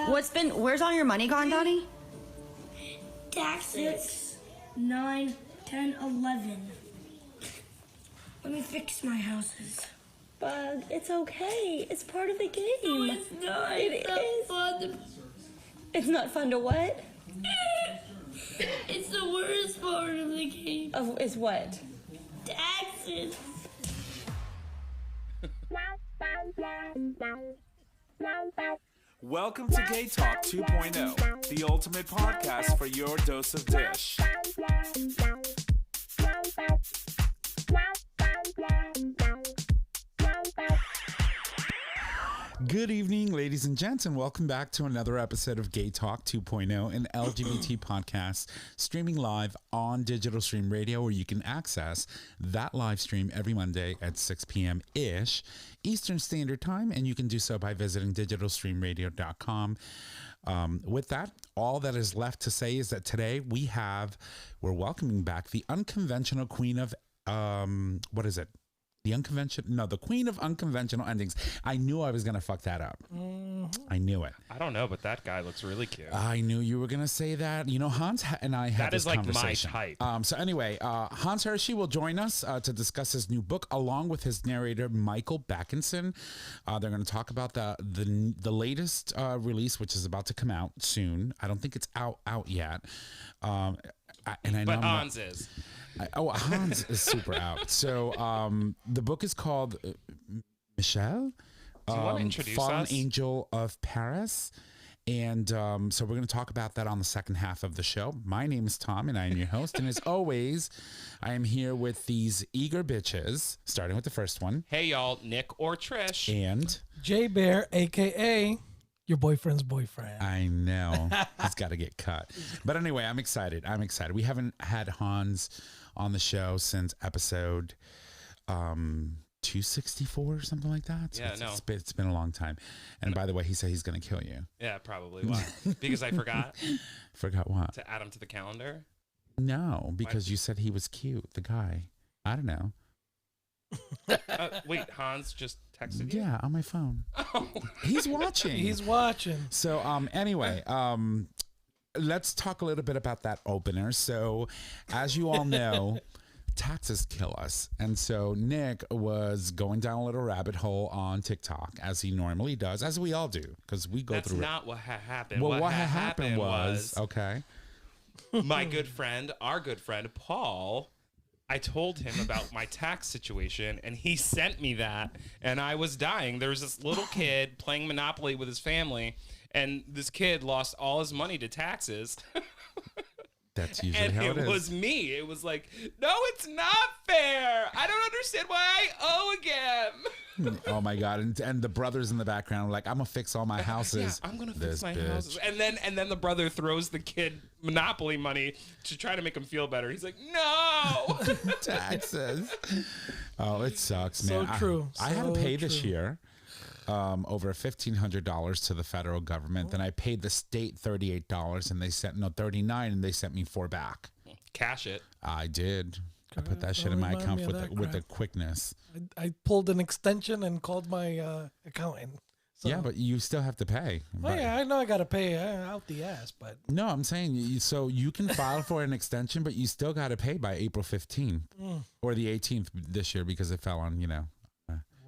Where's all your money gone, Donnie? Taxes. 6, 9, 10, 11. Let me fix my houses. Bug, it's okay. It's part of the game. No, it's not. It's not fun. It's not fun to what? It's the worst part of the game. Is what? Taxes. Welcome to GayTalk 2.0, the ultimate podcast for your dose of dish. Good evening, ladies and gents, and welcome back to another episode of GayTalk 2.0, an LGBT podcast streaming live on Digital Stream Radio, where you can access that live stream every Monday at 6 p.m.-ish Eastern Standard Time, and you can do so by visiting digitalstreamradio.com. With that, all that is left to say is that today we're welcoming back the unconventional queen of, the queen of unconventional endings. I knew I was going to fuck that up. I knew it. I don't know, but that guy looks really cute. I knew you were going to say that. You know, Hans and I had this conversation. That is like my type. So anyway, Hans Hirschi will join us to discuss his new book along with his narrator, Michel Bakkensen. They're going to talk about the latest release, which is about to come out soon. I don't think it's out yet. Hans is. Hans is super out. So the book is called Michel, Do you want to introduce Fallen us? Angel of Paris. And so we're going to talk about that on the second half of the show. My name is Tom, and I am your host. And as always, I am here with these eager bitches, starting with the first one. Hey, y'all, Nick or Trish. And J Bear, a.k.a. your boyfriend's boyfriend. I know. He's got to get cut. But anyway, I'm excited. We haven't had Hans on the show since episode 264 or something like that. So it's been a long time. And by the way, he said he's going to kill you. Yeah, probably. Why? Because I forgot. Forgot what? To add him to the calendar? No, because you said he was cute, the guy. I don't know. Wait, Hans just texted you? Yeah, on my phone. Oh. He's watching. He's watching. So anyway, let's talk a little bit about that opener. So as you all know, taxes kill us. And so Nick was going down a little rabbit hole on TikTok, as he normally does, as we all do, because we go through it. That's not what happened. Well, what happened was, okay. My good friend, our good friend, Paul, I told him about my tax situation, and he sent me that, and I was dying. There was this little kid playing Monopoly with his family, and this kid lost all his money to taxes. That's usually how it is. And it was me. It was like, no, it's not fair. I don't understand why I owe again. Oh my God. And the brothers in the background are like, I'm going to fix all my houses. Yeah, I'm going to fix my houses. And then the brother throws the kid Monopoly money to try to make him feel better. He's like, no. Taxes. Oh, it sucks, man. So true. I had to pay this year over $1,500 to the federal government. Then I paid the state $38 and they sent $39 and they sent me $4 back. Cash it. I did. I put that shit in my account with the quickness. I pulled an extension and called my accountant. So. Yeah, but you still have to pay. Oh, yeah, I know I got to pay out the ass, but... No, I'm saying, so you can file for an extension, but you still got to pay by April 15th or the 18th this year because it fell on,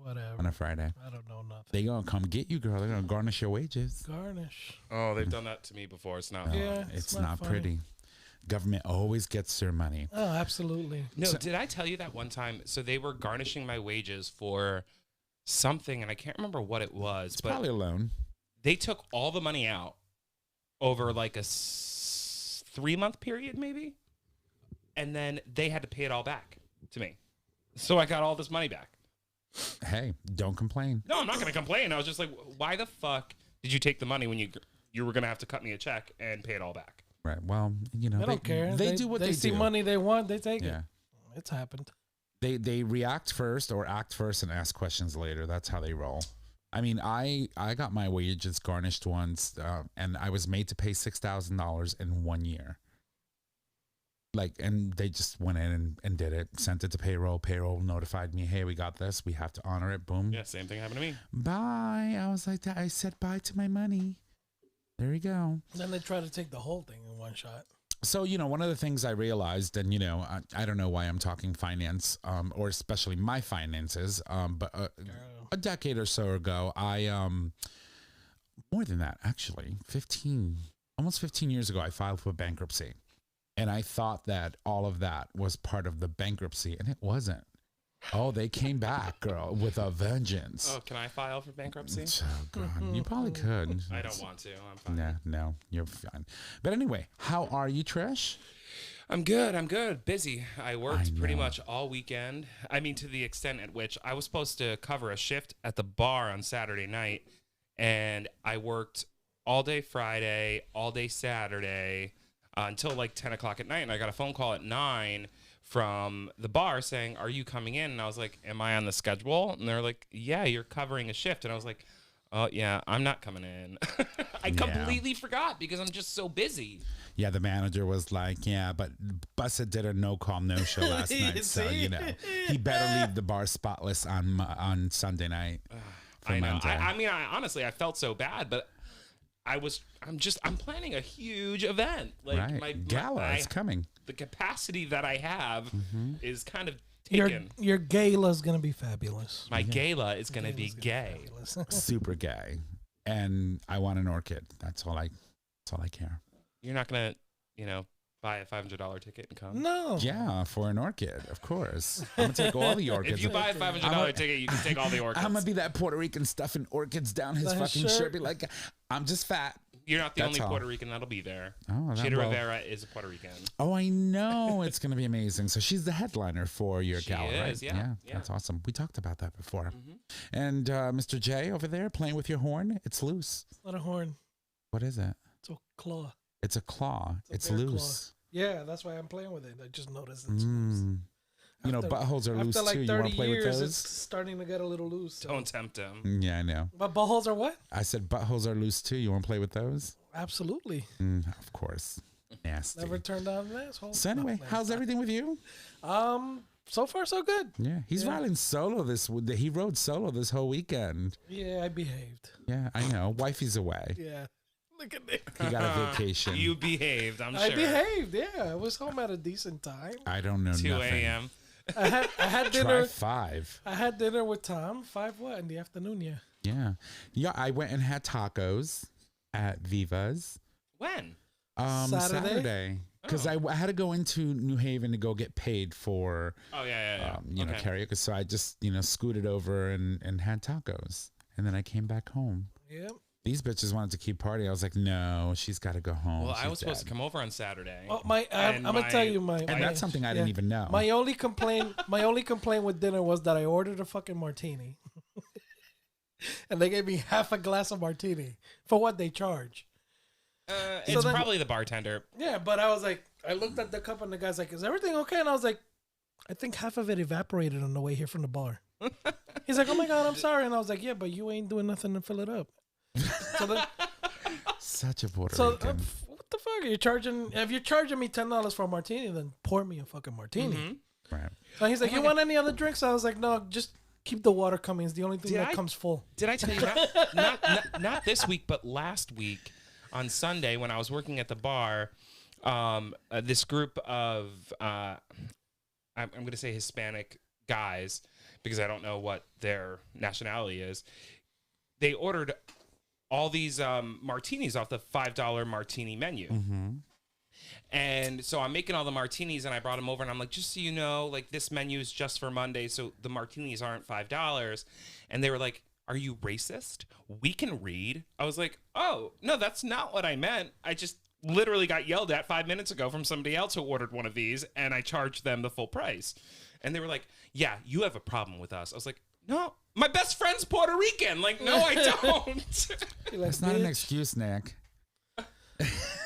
whatever. On a Friday. I don't know nothing. They gonna come get you, girl. They're gonna garnish your wages. Garnish. Oh, they've done that to me before. It's not. Yeah, it's not pretty. Government always gets their money. Oh, absolutely. No, did I tell you that one time? So they were garnishing my wages for something, and I can't remember what it was. It's probably a loan. They took all the money out over like a 3-month period, maybe, and then they had to pay it all back to me. So I got all this money back. Hey, don't complain. No, I'm not going to complain. I was just like, why the fuck did you take the money when you were going to have to cut me a check and pay it all back? Right. Well, they don't care. They do what they do. They see money they want, they take it. It's happened. They react first or act first and ask questions later. That's how they roll. I mean, I got my wages garnished once, and I was made to pay $6,000 in 1 year. And they just went in and did it, sent it to payroll. Payroll notified me, hey, we got this. We have to honor it. Boom. Yeah, same thing happened to me. Bye. I was like, I said bye to my money. There you go. Then they try to take the whole thing in one shot. So, one of the things I realized, and, I don't know why I'm talking finance, or especially my finances, but a decade or so ago, more than that, actually, almost 15 years ago, I filed for bankruptcy. And I thought that all of that was part of the bankruptcy, and it wasn't. Oh, they came back, girl, with a vengeance. Oh, can I file for bankruptcy? Oh, God. You probably could. I don't want to. I'm fine. No, you're fine. But anyway, how are you, Trish? I'm good. Busy. I worked pretty know. much all weekend. I mean, to the extent at which I was supposed to cover a shift at the bar on Saturday night, and I worked all day Friday, all day Saturday, until like 10 o'clock at night. And I got a phone call at 9 from the bar saying, "Are you coming in?" And I was like, "Am I on the schedule?" And they're like, "Yeah, you're covering a shift." And I was like, "Oh, yeah, I'm not coming in." I completely forgot because I'm just so busy. Yeah, the manager was like, "Yeah, but Bussa did a no-call, no-show last night, so, he better leave the bar spotless on Sunday night for I know. Monday." I mean, honestly, I felt so bad, but I'm planning a huge event. Like right. Gala is coming. The capacity that I have is kind of Your taken. your gala's gonna be fabulous. My gala is going to be gay. Super gay. And I want an orchid. That's all I care. You're not going to, buy a $500 ticket and come? No. Yeah, for an orchid, of course. I'm going to take all the orchids. If you buy a $500 ticket, you can take all the orchids. I'm going to be that Puerto Rican stuffing orchids down his That fucking shirt. shirt. Be like, I'm just fat. You're not the That's only all. Puerto Rican that'll be there. Oh, Chita Rivera is a Puerto Rican. Oh, I know. It's going to be amazing. So she's the headliner for your She gala, right? is, yeah. That's awesome. We talked about that before. And Mr. J over there playing with your horn, it's loose. It's not a horn. What is it? It's a claw. It's a claw. It's bear loose. Yeah, that's why I'm playing with it. I just noticed it's loose. You know, buttholes are loose After like too. You 30 want to play with years, those? it's starting to get a little loose. So. Don't tempt him. Yeah, I know. But buttholes are what? I said buttholes are loose too. You want to play with those? Absolutely. Of course. Nasty. Never turned down an asshole. So anyway, No, how's everything with you? So far so good. Yeah, he's Yeah. riding solo he rode solo this whole weekend. Yeah, I behaved. Yeah, I know. Wifey's away. Yeah. Look at me. He got a vacation. You behaved, I'm sure. I behaved. Yeah, I was home at a decent time. I don't know 2 nothing. a.m. I had Try dinner. 5. I had dinner with Tom. 5 what in the afternoon? Yeah. Yeah. Yeah, I went and had tacos at Viva's. When? Saturday. Because I had to go into New Haven to go get paid for, Oh, yeah. karaoke. So I just, scooted over and had tacos. And then I came back home. Yep. These bitches wanted to keep partying. I was like, no, she's got to go home. Well, I She's was supposed dead. to come over on Saturday. Oh, I'm gonna tell you my. And that's something I didn't even know. My only complaint with dinner was that I ordered a fucking martini, and they gave me half a glass of martini for what they charge. It's then- probably the bartender. Yeah, but I was like, I looked at the cup and the guy's like, "Is everything okay?" And I was like, "I think half of it evaporated on the way here from the bar." He's like, "Oh my God, I'm sorry," and I was like, "Yeah, but you ain't doing nothing to fill it up." So then, Such a Puerto so Rican. what the fuck? You're charging? If you're charging me $10 for a martini, then pour me a fucking martini. Right. So he's like, "You want any other drinks?" I was like, "No, just keep the water coming. It's the only thing Did that I- comes full." Did I tell you not this week, but last week on Sunday when I was working at the bar, this group of I'm going to say Hispanic guys because I don't know what their nationality is. They ordered all these martinis off the $5 martini menu. And so I'm making all the martinis and I brought them over and I'm like, just so you know, like this menu is just for Monday. So the martinis aren't $5. And they were like, are you racist? We can read. I was like, oh, no, that's not what I meant. I just literally got yelled at 5 minutes ago from somebody else who ordered one of these and I charged them the full price. And they were like, yeah, you have a problem with us. I was like, no, my best friend's Puerto Rican. Like, no, I don't. You're like, That's not an "Bitch, excuse, Nick.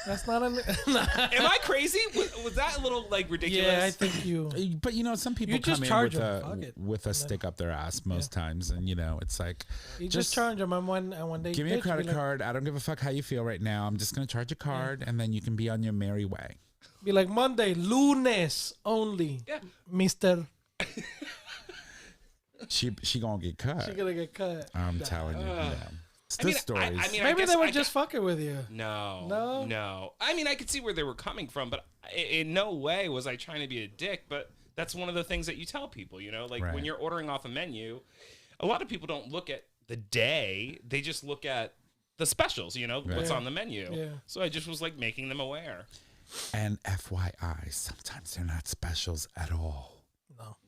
That's not an. Am I crazy? Was that a little like ridiculous? Yeah, I think you. But some people You just come in charge with them, fuck it. with a stick up their ass most times, and it's like, You just charge them, and when they give me a bitch, credit be like, card. I don't give a fuck how you feel right now. I'm just gonna charge a card, and then you can be on your merry way. Be like Monday, lunes only. Yeah. Mister. She gonna get cut. She's gonna get cut. I'm telling you. Yeah. stories. I Maybe guess they were just fucking with you. No. I mean, I could see where they were coming from, but in no way was I trying to be a dick. But that's one of the things that you tell people, you know, like Right. when you're ordering off a menu, a lot of people don't look at the day; they just look at the specials, you know, what's on the menu. Yeah. So I just was like making them aware. And FYI, sometimes they're not specials at all.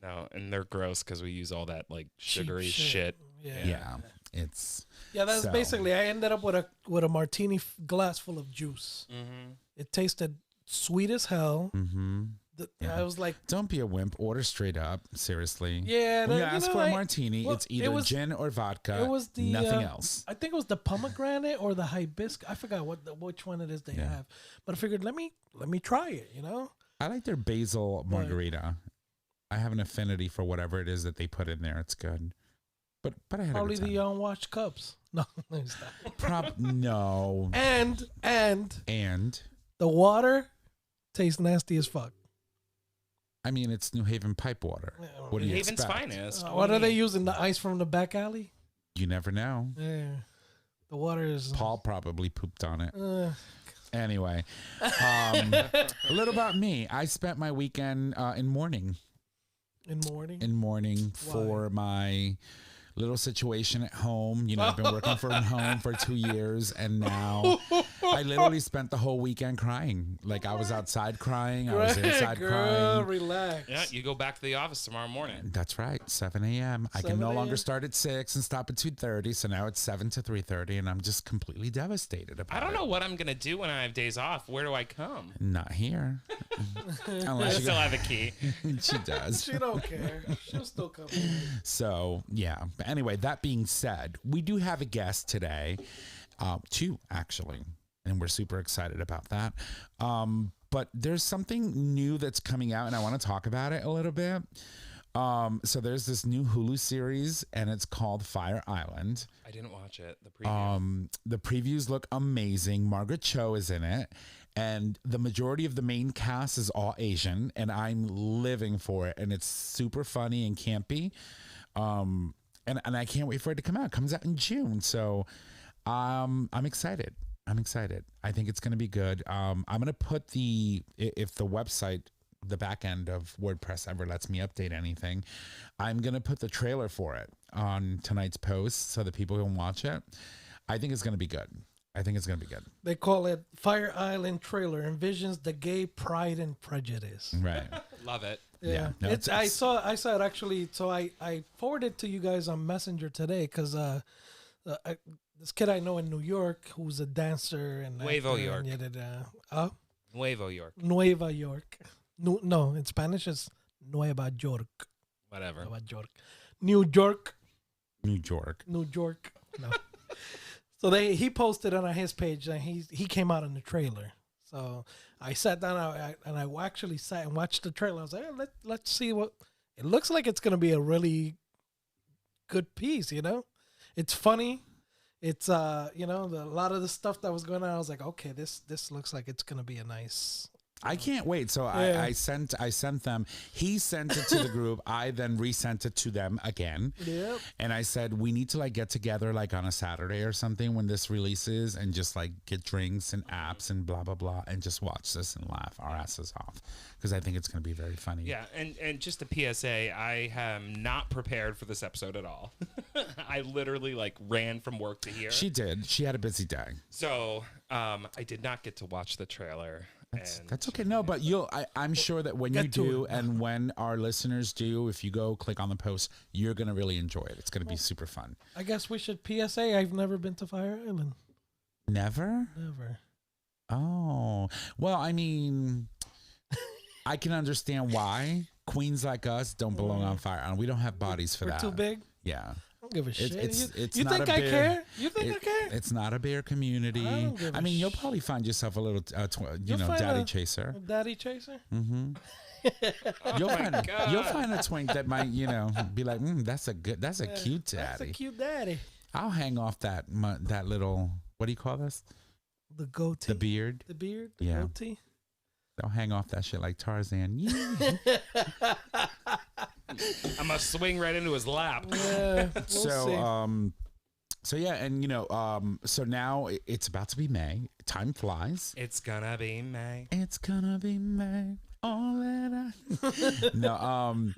No, and they're gross because we use all that like sugary Cheap shit. Yeah, it's that's so- basically. I ended up with a martini glass full of juice. Mm-hmm. It tasted sweet as hell. Mm-hmm. I was like, Don't be a wimp. Order straight up. Seriously. yeah. When you that- ask know, for a I- martini, well, it's either it was- gin or vodka. It was the nothing else. I think it was the pomegranate or the hibiscus. I forgot which one it is they have. But I figured let me try it. You know. I like their basil margarita. I have an affinity for whatever it is that they put in there. It's good. But I had Probably a good the time. unwashed cups. No, it's not. No. And And the water tastes nasty as fuck. I mean, it's New Haven pipe water. What do you Haven's expect? finest. What are they using? The ice from the back alley? You never know. Yeah. The water is. Paul probably pooped on it. Uh, Anyway, a little about me. I spent my weekend in mourning. in morning. For my little situation at home. You know, I've been working from home for 2 years, and now I literally spent the whole weekend crying. Like I was outside crying, I was inside Girl, crying. relax. Yeah, you go back to the office tomorrow morning. That's right, 7 a.m. I can 7 no longer a.m.? start at 6 and stop at 2:30, so now it's 7 to 3:30, and I'm just completely devastated about it. I don't know what I'm gonna do when I have days off. Where do I come? Not here. I Unless you still have a key. she does. She don't care. She'll still come. So, yeah. But anyway, that being said, we do have a guest today, two actually, and we're super excited about that. But there's something new that's coming out, and I want to talk about it a little bit. So there's this new Hulu series, and it's called Fire Island. I didn't watch it. The preview. The previews look amazing. Margaret Cho is in it. And the majority of the main cast is all Asian, and I'm living for it. And it's super funny and campy. And I can't wait for it to come out. It comes out in June. So I'm excited. I'm excited. I think it's going to be good. I'm going to put if the website, the back end of WordPress ever lets me update anything, I'm going to put the trailer for it on tonight's post so that people can watch it. I think it's going to be good. They call it Fire Island trailer. Envisions the gay Pride and Prejudice. Right. Love it. Yeah. No, I saw it actually. So I forwarded to you guys on Messenger today because this kid I know in New York who's a dancer and Nuevo actor York. and Nuevo York. Nueva York. No, in Spanish it's Nueva York. Whatever. Nueva York. New York. New York. No. So he posted it on his page and he came out in the trailer. So I sat down and I actually sat and watched the trailer. I was like, hey, let's see what it looks like. It's gonna be a really good piece, you know. It's funny. It's a lot of the stuff that was going on. I was like, okay, this looks like it's gonna be a nice. I can't wait. So Yeah. I sent them. He sent it to the group. I then resent it to them again. Yep. And I said, we need to get together on a Saturday or something when this releases and just get drinks and apps and blah, blah, blah. And just watch this and laugh our asses off. Because I think it's going to be very funny. Yeah, and just a PSA, I am not prepared for this episode at all. I literally ran from work to here. She did. She had a busy day. So I did not get to watch the trailer. That's okay. No, but I'm sure that when you Get to do it. and when our listeners do, if you go click on the post, you're going to really enjoy it. It's going to be super fun. I guess we should PSA. I've never been to Fire Island. Never? Never. Oh, well, I mean, I can understand why queens like us don't belong on Fire Island. We don't have bodies for We're that. too big. Yeah. I don't give a shit. It's you not think a I bear- care? You think I care? It's not a bear community. I don't give a You'll probably find yourself a little, You'll find daddy a- chaser. Daddy chaser? Mm-hmm. You'll find a twink that might, be like, that's a cute daddy. That's a cute daddy. I'll hang off that little, what do you call this? The goatee. The beard. The beard? The Yeah. goatee? I'll hang off that shit like Tarzan. I'm gonna swing right into his lap. Yeah, we'll see. So yeah, and so now it's about to be May. Time flies. It's gonna be May. It's gonna be May. All that I no.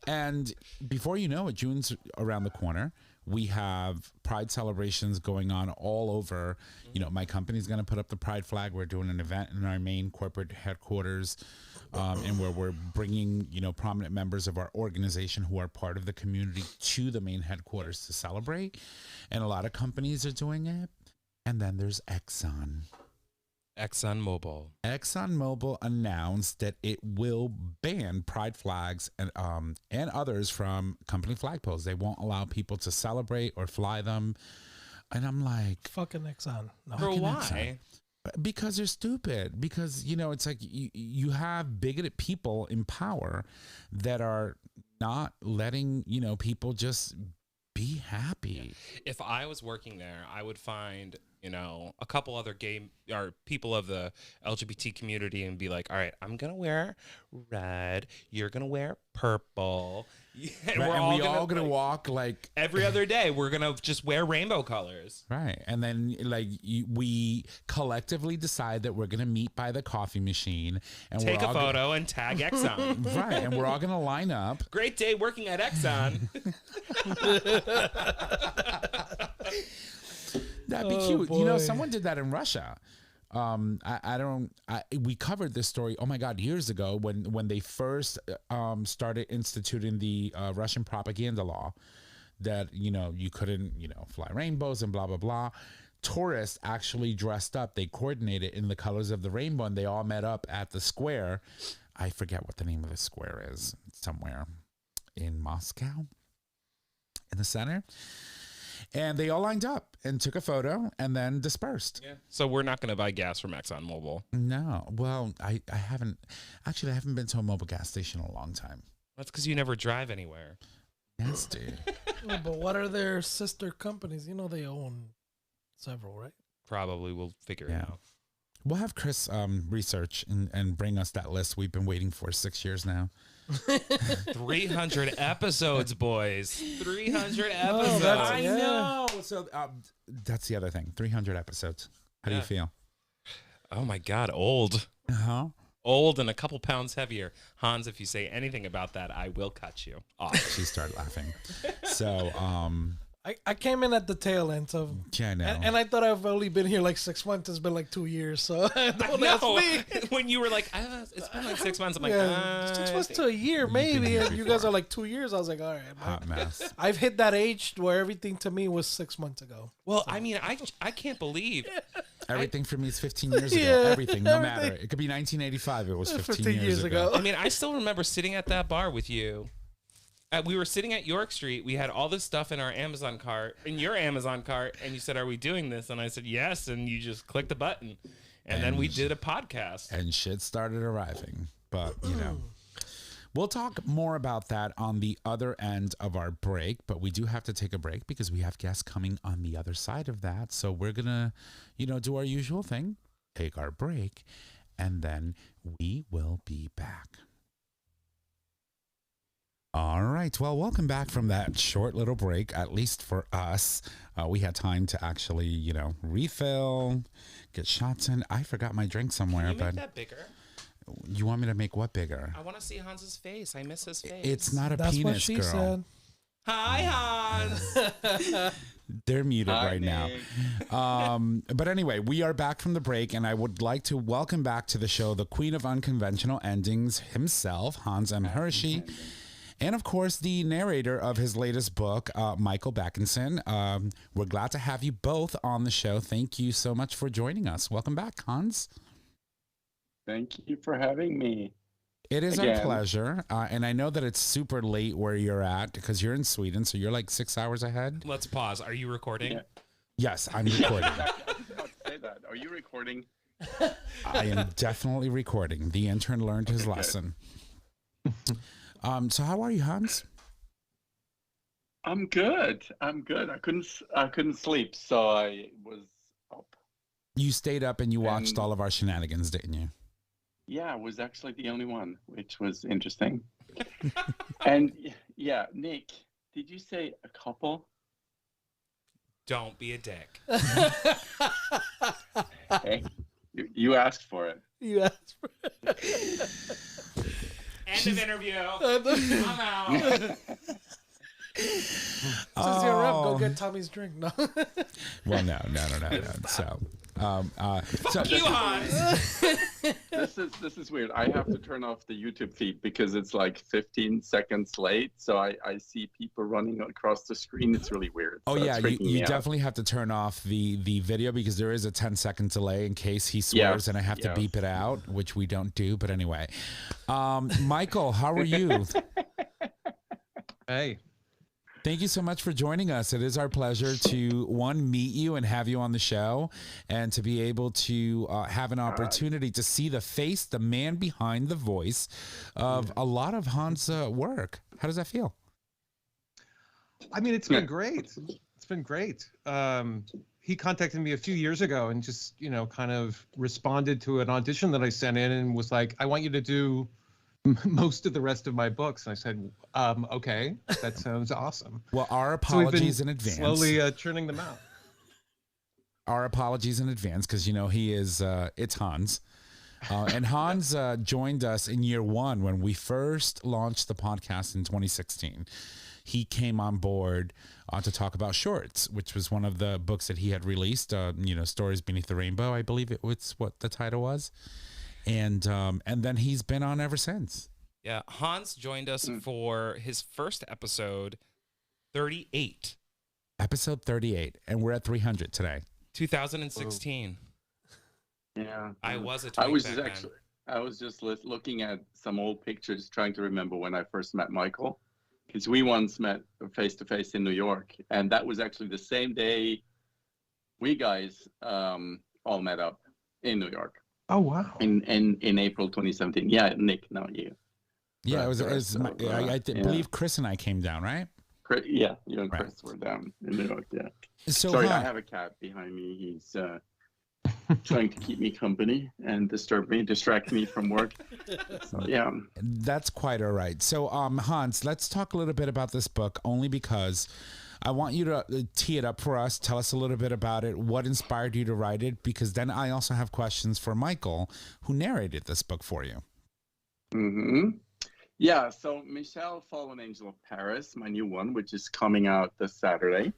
And before you know it, June's around the corner. We have Pride celebrations going on all over. My company's going to put up the Pride flag. We're doing an event in our main corporate headquarters, and where we're bringing, prominent members of our organization who are part of the community to the main headquarters to celebrate. And a lot of companies are doing it. And then there's Exxon. Exxon Mobil. Exxon Mobil announced that it will ban pride flags and others from company flagpoles. They won't allow people to celebrate or fly them. And I'm like, Fucking Exxon. No. For fucking why? Exxon. Because they're stupid. Because, it's like you have bigoted people in power that are not letting, people just be happy. If I was working there, I would find, a couple other gay or people of the LGBT community and be like, all right, I'm going to wear red. You're going to wear purple. And Right, we're and all we all going gonna walk like every other day. We're going to just wear rainbow colors. right, and then we collectively decide that we're gonna meet by the coffee machine and Take we're a all photo and tag Exxon. right, and we're all gonna line up. Great day working at Exxon. That'd be Oh, cute. boy. Someone did that in Russia. We covered this story, oh my God, years ago when they first started instituting the Russian propaganda law that, you couldn't, fly rainbows and blah, blah, blah. Tourists actually dressed up. They coordinated in the colors of the rainbow and they all met up at the square. I forget what the name of the square is. It's somewhere in Moscow, in the center. And they all lined up and took a photo and then dispersed. Yeah. So we're not going to buy gas from Exxon Mobil. No. Well, I haven't been to a mobile gas station in a long time. That's because you never drive anywhere. Nasty. Yeah, but what are their sister companies? They own several, right? Probably we'll figure it Yeah. out. We'll have Chris research and bring us that list we've been waiting for 6 years now. 300 episodes, boys. 300 episodes. that's- I yeah. know. So that's the other thing. 300 episodes. How do you Yeah. feel? Oh my God, old. Uh-huh. Old and a couple pounds heavier. Hans, if you say anything about that, I will cut you off. She started laughing. So, I came in at the tail end, so yeah, I know. and I thought I've only been here like 6 months. It's been like 2 years, so don't ask No, me. when you were like, it's been like 6 months. I'm like, Yeah, 6 I months think- to a year, been maybe. here And you guys before. are like 2 years. I was like, all right, man. Hot mess. I've hit that age where everything to me was 6 months ago. Well, I mean, I can't believe Everything for me is 15 years ago. Yeah, Everything, no matter. everything. It could be 1985. It was 15, 15 years ago. I mean, I still remember sitting at that bar with you. We were sitting at York Street. We had all this stuff in our Amazon cart, in your Amazon cart, and you said, "Are we doing this?" And I said, "Yes." And you just clicked the button, and then we did a podcast. And shit started arriving. But, we'll talk more about that on the other end of our break. But we do have to take a break because we have guests coming on the other side of that. So we're going to, do our usual thing, take our break, and then we will be back. All right. Well, welcome back from that short little break, at least for us. We had time to actually, refill, get shots in. I forgot my drink somewhere, Can you but make that bigger? you want me to make what bigger? I want to see Hans's face. I miss his face. It's not a That's penis, what she girl. said. Hi, Hans. They're muted Hi, right Nick. now. But anyway, we are back from the break, and I would like to welcome back to the show the queen of unconventional endings himself, Hans M Hirschi. And of course, the narrator of his latest book, Michael Bakkensen. We're glad to have you both on the show. Thank you so much for joining us. Welcome back, Hans. Thank you for having me. It is our Again. pleasure. And I know that it's super late where you're at because you're in Sweden, so you're like 6 hours ahead. Let's pause. Are you recording? Yeah. Yes, I'm recording. I was about to say that. Are you recording? I am definitely recording. The intern learned his Okay. lesson. So how are you, Hans? I'm good. I couldn't sleep, so I was up. You stayed up and you watched And- all of our shenanigans, didn't you? Yeah, I was actually the only one, which was interesting. And yeah, Nick, did you say a couple? Don't be a dick. Hey, you asked for it. You asked for End of interview. I'm out. Since you're up, go get Tommy's drink. No. Well, no. So, Fuck you, Hans. This is weird. I have to turn off the YouTube feed because it's like 15 seconds late. So I see people running across the screen. It's really weird. oh So yeah, it's freaking you me out. definitely have to turn off the video because there is a 10-second delay in case he swears and I have to beep it out, which we don't do. But anyway, Michael, how are you? Hey. Thank you so much for joining us. It is our pleasure to, one, meet you and have you on the show, and to be able to have an opportunity to see the face, the man behind the voice of a lot of Hans' work. How does that feel? I mean, it's been great. It's been great. He contacted me a few years ago and just, kind of responded to an audition that I sent in and was like, I want you to do most of the rest of my books. And I said, okay, that sounds awesome. Well, our So apologies we've been in advance. slowly churning them out. Our apologies in advance because, he is, it's Hans. And Hans joined us in year one when we first launched the podcast in 2016. He came on board to talk about shorts, which was one of the books that he had released, Stories Beneath the Rainbow, I believe it was what the title was. And then he's been on ever since. Yeah, Hans joined us for his first episode, 38. Episode 38, and we're at 300 today. 2016. Yeah. I was a I twink was back just then. actually, I was just looking at some old pictures, trying to remember when I first met Michael, because we once met face to face in New York, and that was actually the same day we guys all met up in New York. Oh, wow. In April 2017. Yeah, Nick, no, you. Yeah, Right, it was. the It was rest of, I yeah. believe Chris and I came down, right? Yeah, you and Right. Chris were down in New York. Yeah. So, Sorry, I Han, have a cat behind me. He's trying to keep me company and distract me from work. So, yeah. that's quite all right. So, Hans, let's talk a little bit about this book, only because I want you to tee it up for us. Tell us a little bit about it. What inspired you to write it? Because then I also have questions for Michael, who narrated this book for you. Mm-hmm. Yeah, so Michel, Fallen Angel of Paris, my new one, which is coming out this Saturday,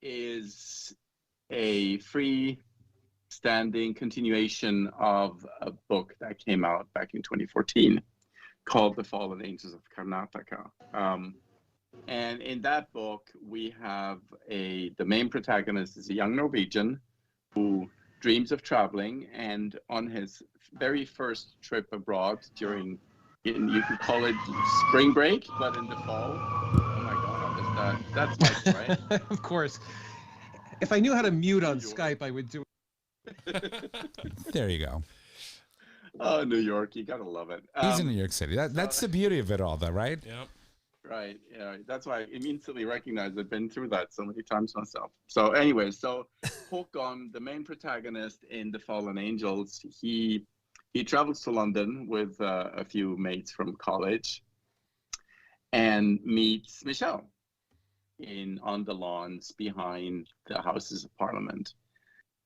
is a free-standing continuation of a book that came out back in 2014 called The Fallen Angels of Karnataka. And in that book, we have the main protagonist is a young Norwegian who dreams of traveling, and on his very first trip abroad you could call it spring break, but in the fall. Oh my God, that's Mike, right? Of course. If I knew how to mute on Skype, I would do it. There you go. Oh, New York, you gotta love it. He's in New York City. That's the beauty of it all, though, right? Yep. Right. Yeah. That's why I immediately recognized I've been through that so many times myself. So anyway, Håkon, the main protagonist in The Fallen Angels, he travels to London with a few mates from college and meets Michel on the lawns behind the Houses of Parliament.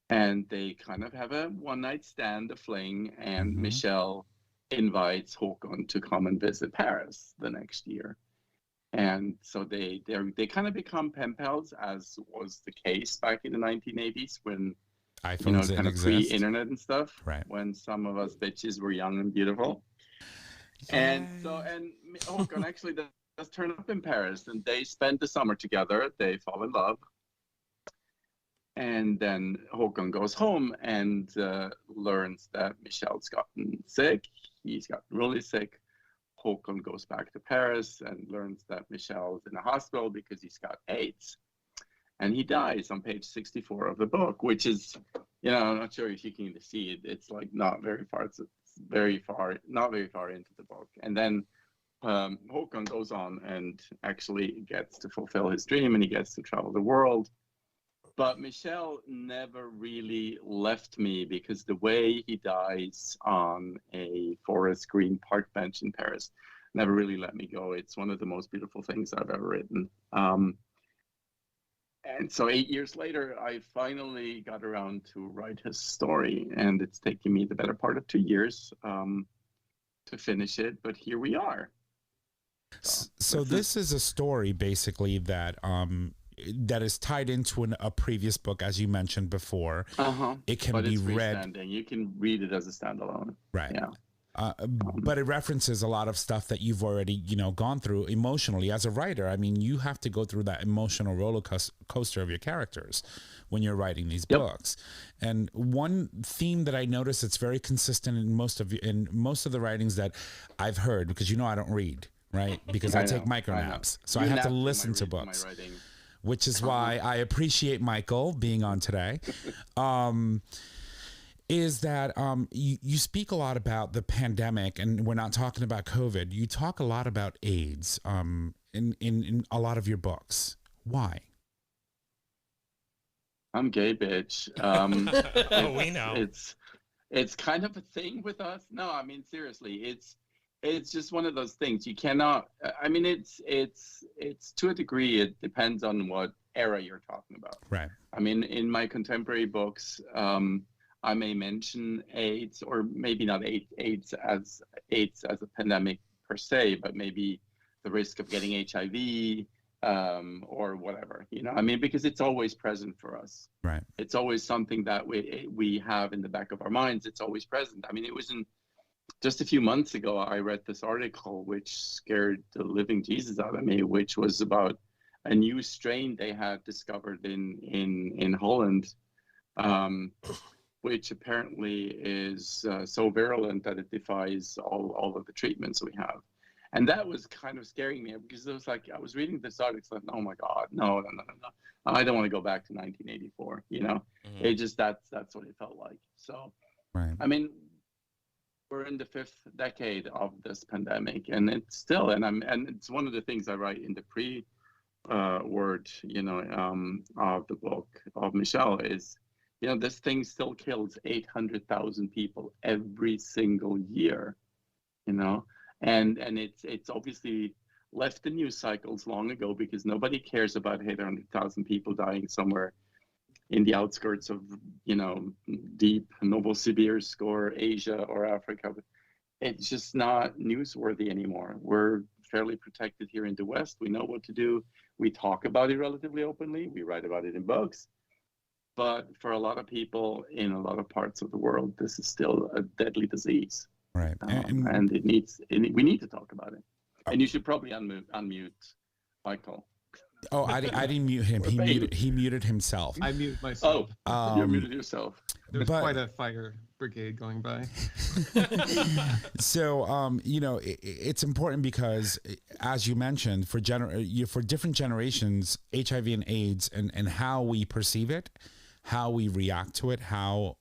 And they kind of have a one-night stand, a fling, and Michel invites Håkon to come and visit Paris the next year. And so they kind of become pen pals, as was the case back in the 1980s when iPhones didn't kind of exist. pre-internet and stuff. Right. When some of us bitches were young and beautiful. And Håkon actually does turn up in Paris, and they spend the summer together. They fall in love. And then Håkon goes home and learns that Michel's gotten sick. He's gotten really sick. Håkon goes back to Paris and learns that Michel's in a hospital because he's got AIDS. And he dies on page 64 of the book, which is, I'm not sure if you can see it. It's like not very far. It's not very far into the book. And then Håkon goes on and actually gets to fulfill his dream, and he gets to travel the world. But Michel never really left me because the way he dies on a forest green park bench in Paris never really let me go. It's one of the most beautiful things I've ever written. And so 8 years later, I finally got around to write his story, and it's taken me the better part of 2 years to finish it. But here we are. So this is a story basically that that is tied into a previous book, as you mentioned before. It can be read. You can read it as a standalone. Right. Yeah. But it references a lot of stuff that you've already, gone through emotionally as a writer. I mean, you have to go through that emotional roller coaster of your characters when you're writing these books. And one theme that I notice that's very consistent in most of the writings that I've heard, because I don't read, right? Because I take micro naps, so I have to listen to books, which is why I appreciate Michael being on today. Is that you speak a lot about the pandemic, and we're not talking about COVID. You talk a lot about AIDS in a lot of your books. Why? I'm gay, bitch. We know. It's kind of a thing with us. No, I mean, seriously, it's just one of those things. You cannot. I mean, it's to a degree. It depends on what era you're talking about. Right. I mean, in my contemporary books, I may mention AIDS, or maybe not AIDS as a pandemic per se, but maybe the risk of getting HIV or whatever. I mean, because it's always present for us. Right. It's always something that we have in the back of our minds. It's always present. I mean, it was just a few months ago, I read this article which scared the living Jesus out of me, which was about a new strain they had discovered in Holland, which apparently is so virulent that it defies all of the treatments we have. And that was kind of scaring me, because it was like, I was reading this article, like, oh my God, no. I don't want to go back to 1984, It just, that's what it felt like. So, right. I mean, we're in the 5th decade of this pandemic, and it's still, and it's one of the things I write in the word, of the book of Michel is, this thing still kills 800,000 people every single year, and it's obviously left the news cycles long ago, because nobody cares about 800,000 people dying somewhere in the outskirts of, deep Novosibirsk or Asia or Africa. It's just not newsworthy anymore. We're fairly protected here in the West. We know what to do. We talk about it relatively openly. We write about it in books. But for a lot of people in a lot of parts of the world, this is still a deadly disease. Right. And we need to talk about it. And you should probably unmute Michael. Oh, I didn't mute him. He muted himself. I mute myself. Oh, you muted yourself. There's quite a fire brigade going by. So, it's important because, as you mentioned, for different generations, HIV and AIDS and how we perceive it, how we react to it, how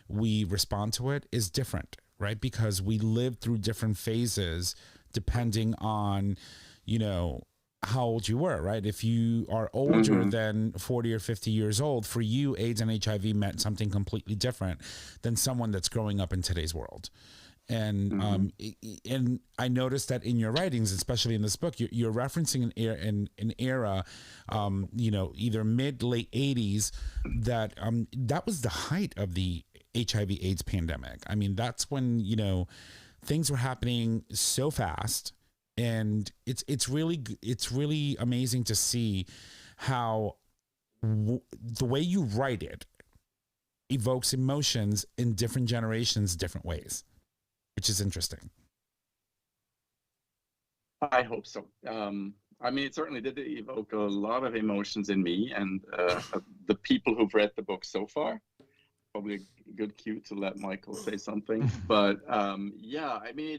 we respond to it is different, right? Because we live through different phases depending on, how old you were, right? If you are older than 40 or 50 years old, for you, AIDS and HIV meant something completely different than someone that's growing up in today's world. And and I noticed that in your writings, especially in this book, you're referencing an era, either mid-late 80s, that was the height of the HIV/AIDS pandemic. I mean, that's when things were happening so fast. And it's really amazing to see how the way you write it evokes emotions in different generations, different ways, which is interesting. I hope so. I mean, it certainly did evoke a lot of emotions in me and the people who've read the book so far. Probably a good cue to let Michael say something. But yeah, I mean,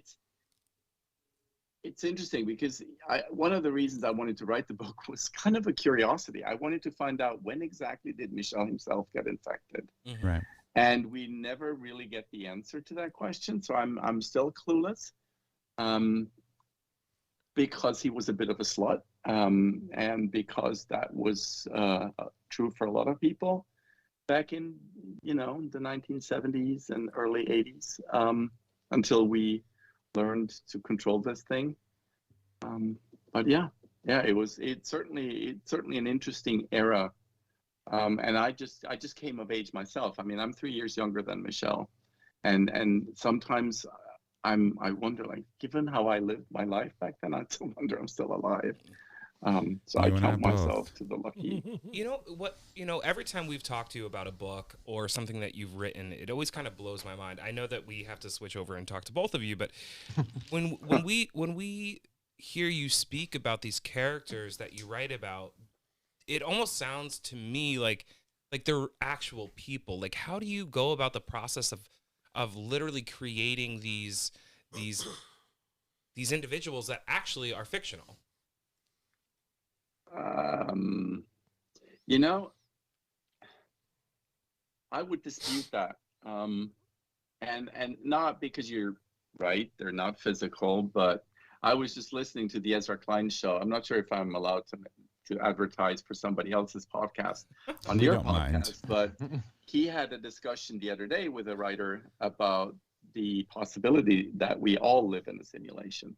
it's interesting because one of the reasons I wanted to write the book was kind of a curiosity. I wanted to find out, when exactly did Michel himself get infected? Right. And we never really get the answer to that question. So I'm still clueless, because he was a bit of a slut, and because that was true for a lot of people back in the 1970s and early 80s, until we learned to control this thing. But yeah, yeah, it's certainly an interesting era. And I just came of age myself. I mean, I'm 3 years younger than Michelle, and sometimes I wonder, like, given how I lived my life back then, I still wonder I'm still alive. So I You and I count both. myself to the lucky. You know what? You know, every time we've talked to you about a book or something that you've written, it always kind of blows my mind. I know that we have to switch over and talk to both of you, but when we hear you speak about these characters that you write about, it almost sounds to me like they're actual people. Like, how do you go about the process of literally creating these individuals that actually are fictional? You know, I would dispute that. And not because you're right, they're not physical, but I was just listening to the Ezra Klein show. I'm not sure if I'm allowed to advertise for somebody else's podcast on We your don't podcast, mind. but he had a discussion the other day with a writer about the possibility that we all live in a simulation.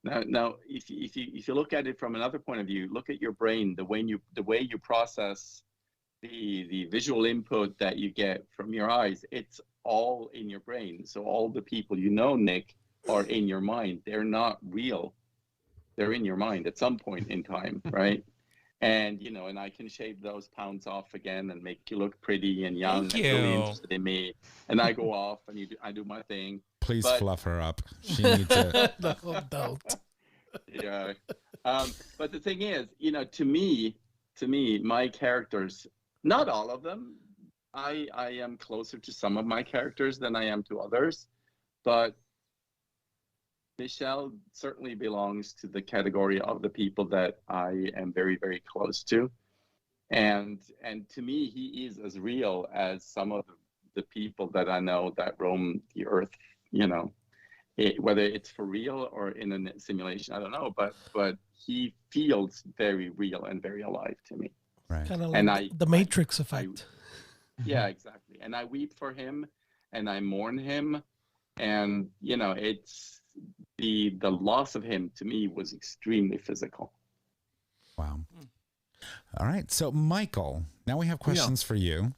Now, if you look at it from another point of view, look at your brain, the way you process the visual input that you get from your eyes. It's all in your brain. So all the people you know, Nick, are in your mind. They're not real. They're in your mind at some point in time, right? And and I can shave those pounds off again and make you look pretty and young Thank and really you. interested in me. And I go off and I do my thing. Please But- fluff her up. She needs it. No, don't. Yeah. But the thing is, to me, my characters, not all of them, I am closer to some of my characters than I am to others, but Michel certainly belongs to the category of the people that I am very, very close to. And to me, he is as real as some of the people that I know that roam the earth, whether it's for real or in a simulation, I don't know, but he feels very real and very alive to me. Right. Kind of And like the Matrix effect. Yeah, exactly. And I weep for him and I mourn him. And, it's the loss of him to me was extremely physical. Wow. All right. So, Michael, now we have questions for you.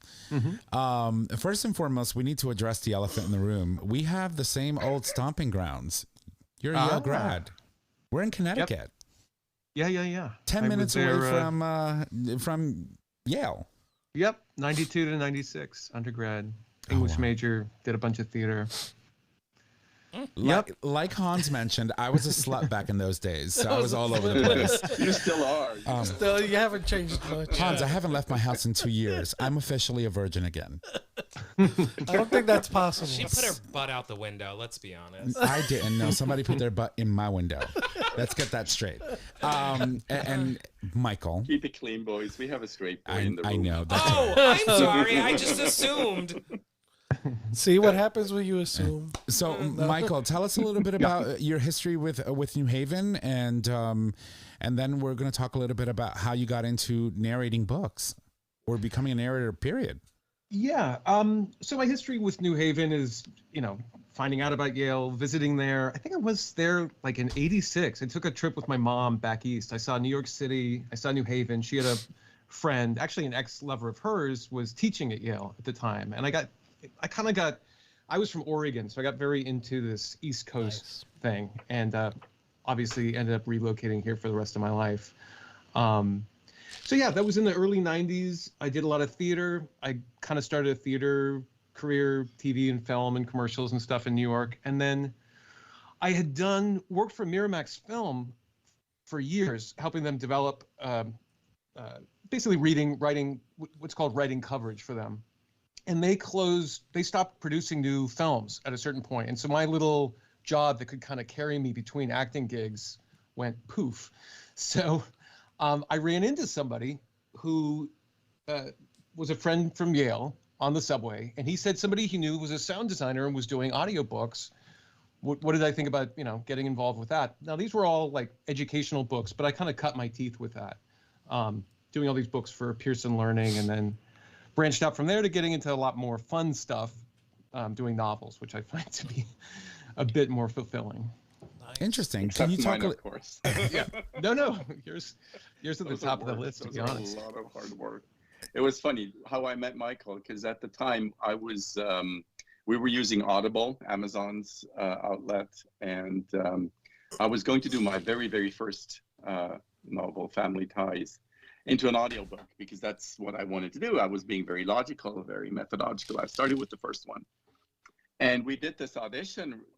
First and foremost, we need to address the elephant in the room. We have the same old stomping grounds. You're a Yale grad. We're in Connecticut. Yeah. 10 I minutes was there, away from Yale. Yep, 92 to 96, undergrad, English wow. major, did a bunch of theater. Like Hans mentioned, I was a slut back in those days, so I was all over the place. You still are. Still, you haven't changed much. Hans, I haven't left my house in 2 years. I'm officially a virgin again. I don't think that's possible. She put her butt out the window. Let's be honest. I didn't know. Somebody put their butt in my window. Let's get that straight. And Michael. Keep it clean, boys. We have a straight boy in the room. I know. That's Oh, I'm sorry. I just assumed. See what happens when you assume. So, Michael, tell us a little bit about your history with New Haven, and then we're going to talk a little bit about how you got into narrating books or becoming a narrator, period. Yeah. So my history with New Haven is, finding out about Yale, visiting there. I think I was there like in '86. I took a trip with my mom back east. I saw New York City. I saw New Haven. She had a friend, actually an ex-lover of hers, was teaching at Yale at the time. And I was from Oregon, so I got very into this East Coast thing, and obviously ended up relocating here for the rest of my life. So yeah, that was in the early 90s. I did a lot of theater. I kind of started a theater career, TV and film and commercials and stuff in New York. And then I had worked for Miramax Film for years, helping them develop, basically writing what's called writing coverage for them. And they stopped producing new films at a certain point. And so my little job that could kind of carry me between acting gigs went poof. So I ran into somebody who was a friend from Yale on the subway, and he said somebody he knew was a sound designer and was doing audiobooks. What did I think about, getting involved with that? Now, these were all like educational books, but I kind of cut my teeth with that, doing all these books for Pearson Learning, and then branched out from there to getting into a lot more fun stuff, doing novels, which I find to be a bit more fulfilling. Interesting. Except Can you talk mine, a of course. Yeah. No. Yours at the Those top are of the work. list, to Those be are honest. a lot of hard work. It was funny how I met Michael, because at the time I was we were using Audible, Amazon's outlet, and I was going to do my very first novel, Family Ties, into an audiobook, because that's what I wanted to do. I was being very logical, very methodological. I started with the first one. And we did this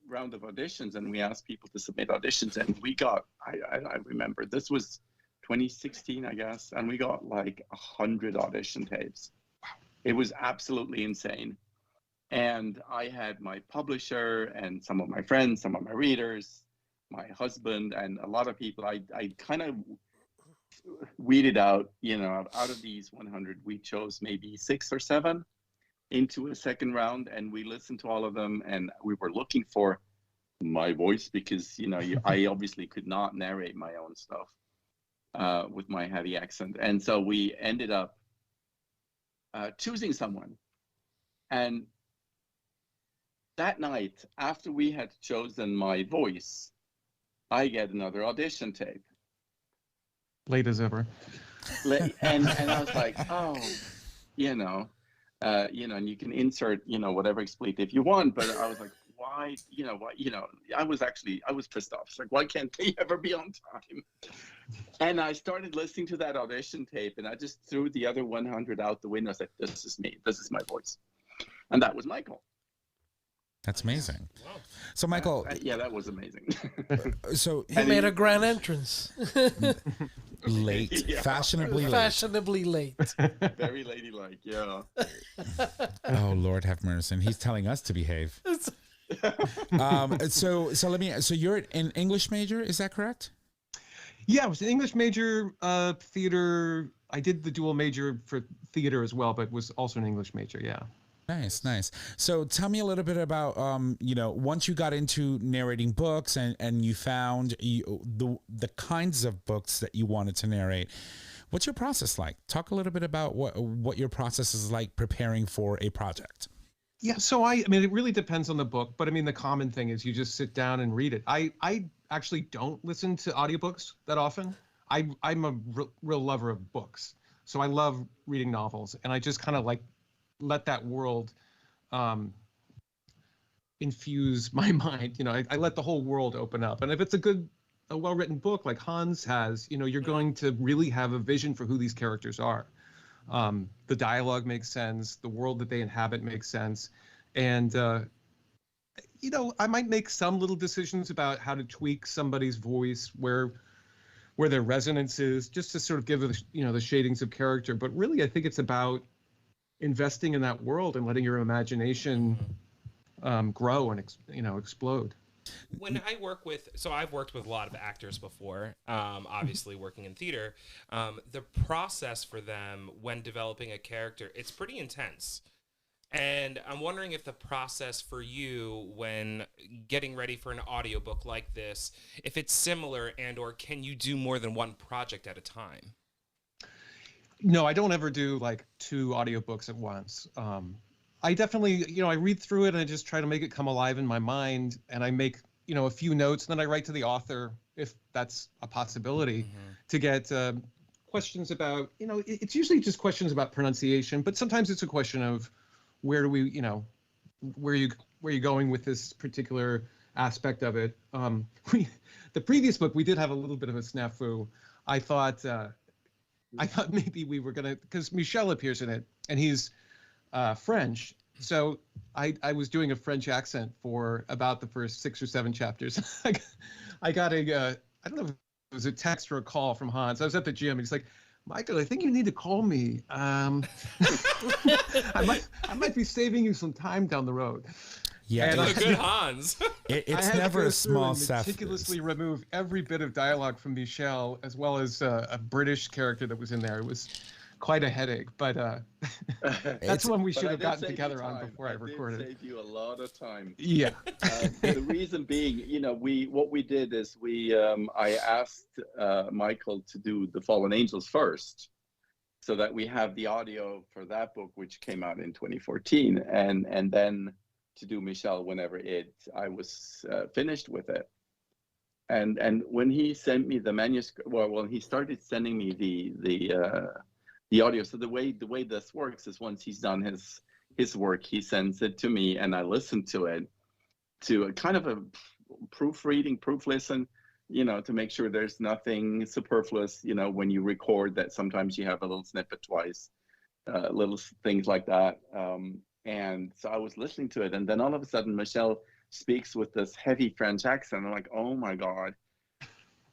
round of auditions, and we asked people to submit auditions, and we got, I remember, this was 2016, I guess, and we got like 100 audition tapes. Wow. It was absolutely insane. And I had my publisher and some of my friends, some of my readers, my husband, and a lot of people. I kind of weeded out, out of these 100, we chose maybe 6 or 7 into a second round, and we listened to all of them, and we were looking for my voice, because I obviously could not narrate my own stuff with my heavy accent. And so we ended up choosing someone. And that night, after we had chosen my voice, I get another audition tape. Late as ever. And I was like, oh, and you can insert, whatever expletive you want, but I was like, why, I was pissed off. It's like, why can't they ever be on time? And I started listening to that audition tape, and I just threw the other 100 out the window. I said, this is me, this is my voice. And that was Michael. That's amazing. Wow. So Michael, yeah, that was amazing. So he made a grand entrance. Late, Yeah. fashionably late. Very ladylike, yeah. Oh, Lord have mercy. And he's telling us to behave. So you're an English major, is that correct? Yeah, I was an English major, theater. I did the dual major for theater as well, but was also an English major. Yeah. Nice. So tell me a little bit about, once you got into narrating books and you found the kinds of books that you wanted to narrate. What's your process like? Talk a little bit about what your process is like preparing for a project. Yeah, so I mean, it really depends on the book, but I mean, the common thing is you just sit down and read it. I actually don't listen to audiobooks that often. I'm a real lover of books. So I love reading novels, and I just kind of like let that world infuse my mind. I let the whole world open up. And if it's a well-written book like Hans has, you're going to really have a vision for who these characters are. The dialogue makes sense. The world that they inhabit makes sense. And, I might make some little decisions about how to tweak somebody's voice, where their resonance is, just to sort of give the shadings of character. But really, I think it's about investing in that world and letting your imagination grow and explode. When I work I've worked with a lot of actors before, obviously working in theater. The process for them when developing a character, it's pretty intense. And I'm wondering if the process for you when getting ready for an audiobook like this, if it's similar, and or can you do more than one project at a time? No, I don't ever do like 2 audiobooks at once. I definitely, I read through it and I just try to make it come alive in my mind, and I make, a few notes, and then I write to the author, if that's a possibility, to get questions about, it's usually just questions about pronunciation, but sometimes it's a question of where do we, where are you going with this particular aspect of it. The previous book, we did have a little bit of a snafu. I thought maybe we were gonna, because Michel appears in it, and he's French. So I was doing a French accent for about the first 6 or 7 chapters. I got I don't know if it was a text or a call from Hans. I was at the gym, and he's like, Michael, I think you need to call me. I might be saving you some time down the road. Yeah, and a good Hans. It's never a small stuff. Meticulously remove every bit of dialogue from Michel, as well as a British character that was in there. It was quite a headache, but that's one we should have gotten together on before I recorded. Save you a lot of time. Yeah. The reason being, what we did is I asked Michael to do The Fallen Angels first, so that we have the audio for that book, which came out in 2014, and then to do Michel whenever I was finished with it. and when he sent me the manuscript, well, he started sending me the audio. So the way this works is once he's done his work, he sends it to me, and I listen to it, to a kind of a proof listen, to make sure there's nothing superfluous. When you record, that sometimes you have a little snippet twice, little things like that. And so I was listening to it, and then all of a sudden Michel speaks with this heavy French accent. I'm like, oh my God,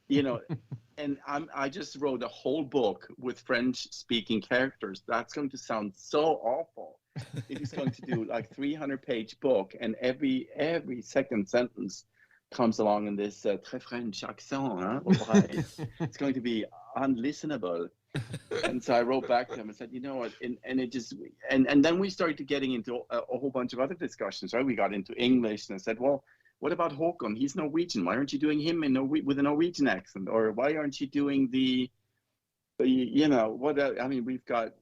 and I just wrote a whole book with French speaking characters. That's going to sound so awful. If he's going to do like 300-page book, and every second sentence comes along in this très French accent, huh? It's going to be unlistenable. And so I wrote back to him and said, you know what, and it just, and then we started getting into a whole bunch of other discussions, right? We got into English, and I said, well, what about Håkon? He's Norwegian. Why aren't you doing him with a Norwegian accent? Or why aren't you doing we've got,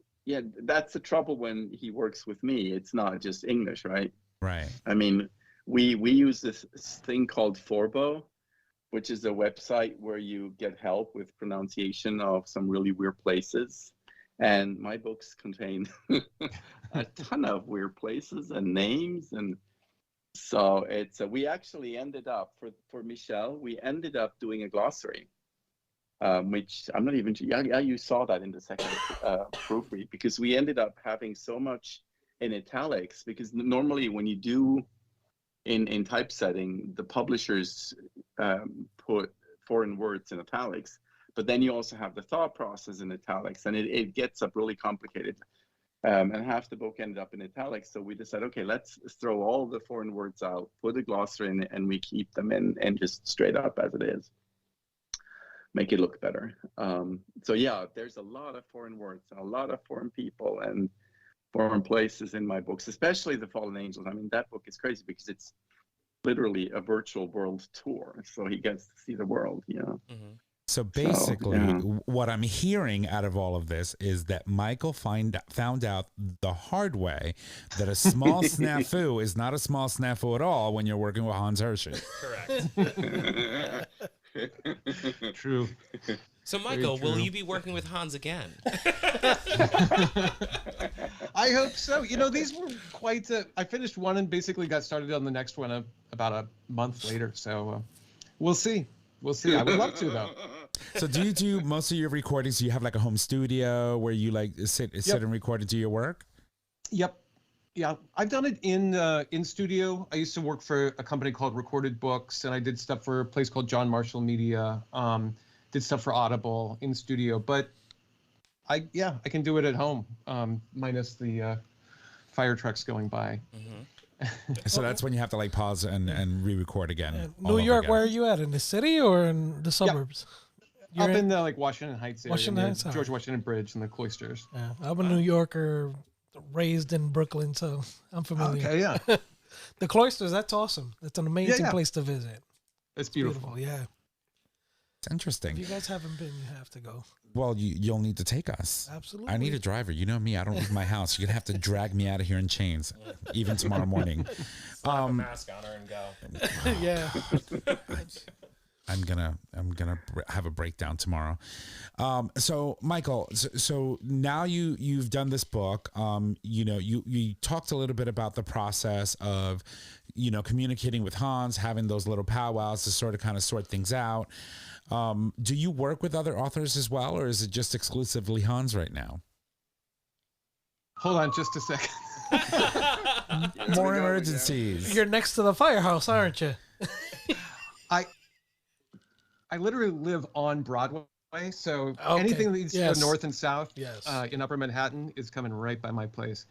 that's the trouble when he works with me. It's not just English, right? Right. I mean, we use this thing called Forbo, which is a website where you get help with pronunciation of some really weird places. And my books contain a ton of weird places and names. And so we actually ended up, for Michel, we ended up doing a glossary, which I'm not even sure. Yeah, you saw that in the second proofread, because we ended up having so much in italics, because normally when you do in typesetting, the publishers put foreign words in italics, but then you also have the thought process in italics, and it gets up really complicated. And half the book ended up in italics, so we decided, okay, let's throw all the foreign words out, put a glossary in, and we keep them in, and just straight up as it is, make it look better. So yeah, there's a lot of foreign words, a lot of foreign people, and foreign places in my books, especially The Fallen Angels. I mean, that book is crazy because it's literally a virtual world tour. So he gets to see the world, Mm-hmm. So basically, what I'm hearing out of all of this is that Michael found out the hard way that a small snafu is not a small snafu at all when you're working with Hans Hirschi. Correct. True. So, Michael, will you be working with Hans again? I hope so. These were quite. I finished one and basically got started on the next one about a month later. So we'll see. We'll see. I would love to, though. So do you do most of your recordings? Do you have like a home studio where you like sit and record and do your work? Yep. Yeah, I've done it in studio. I used to work for a company called Recorded Books, and I did stuff for a place called John Marshall Media. Did stuff for Audible in studio, but I can do it at home, minus the fire trucks going by. Mm-hmm. So that's when you have to like pause and re-record again. New York, where are you at? In the city or in the suburbs? Up in the Washington Heights area, Washington Heights, George Washington Bridge and the Cloisters. Yeah, I'm a New Yorker, raised in Brooklyn, so I'm familiar. Okay, yeah. The Cloisters, that's awesome. That's an amazing place to visit. It's beautiful. Yeah. It's interesting. If you guys haven't been, you have to go. Well, you'll need to take us. Absolutely. I need a driver. You know me. I don't leave my house. You're gonna have to drag me out of here in chains, even tomorrow morning. Slap a mask on her and go. Yeah. I'm gonna have a breakdown tomorrow. So Michael, so now you've done this book. You talked a little bit about the process of, communicating with Hans, having those little powwows to sort of sort things out. Do you work with other authors as well, or is it just exclusively Hans right now? Hold on just a second. More emergencies. You're next to the firehouse, aren't you? I literally live on Broadway, so anything that needs to go north and south in Upper Manhattan is coming right by my place.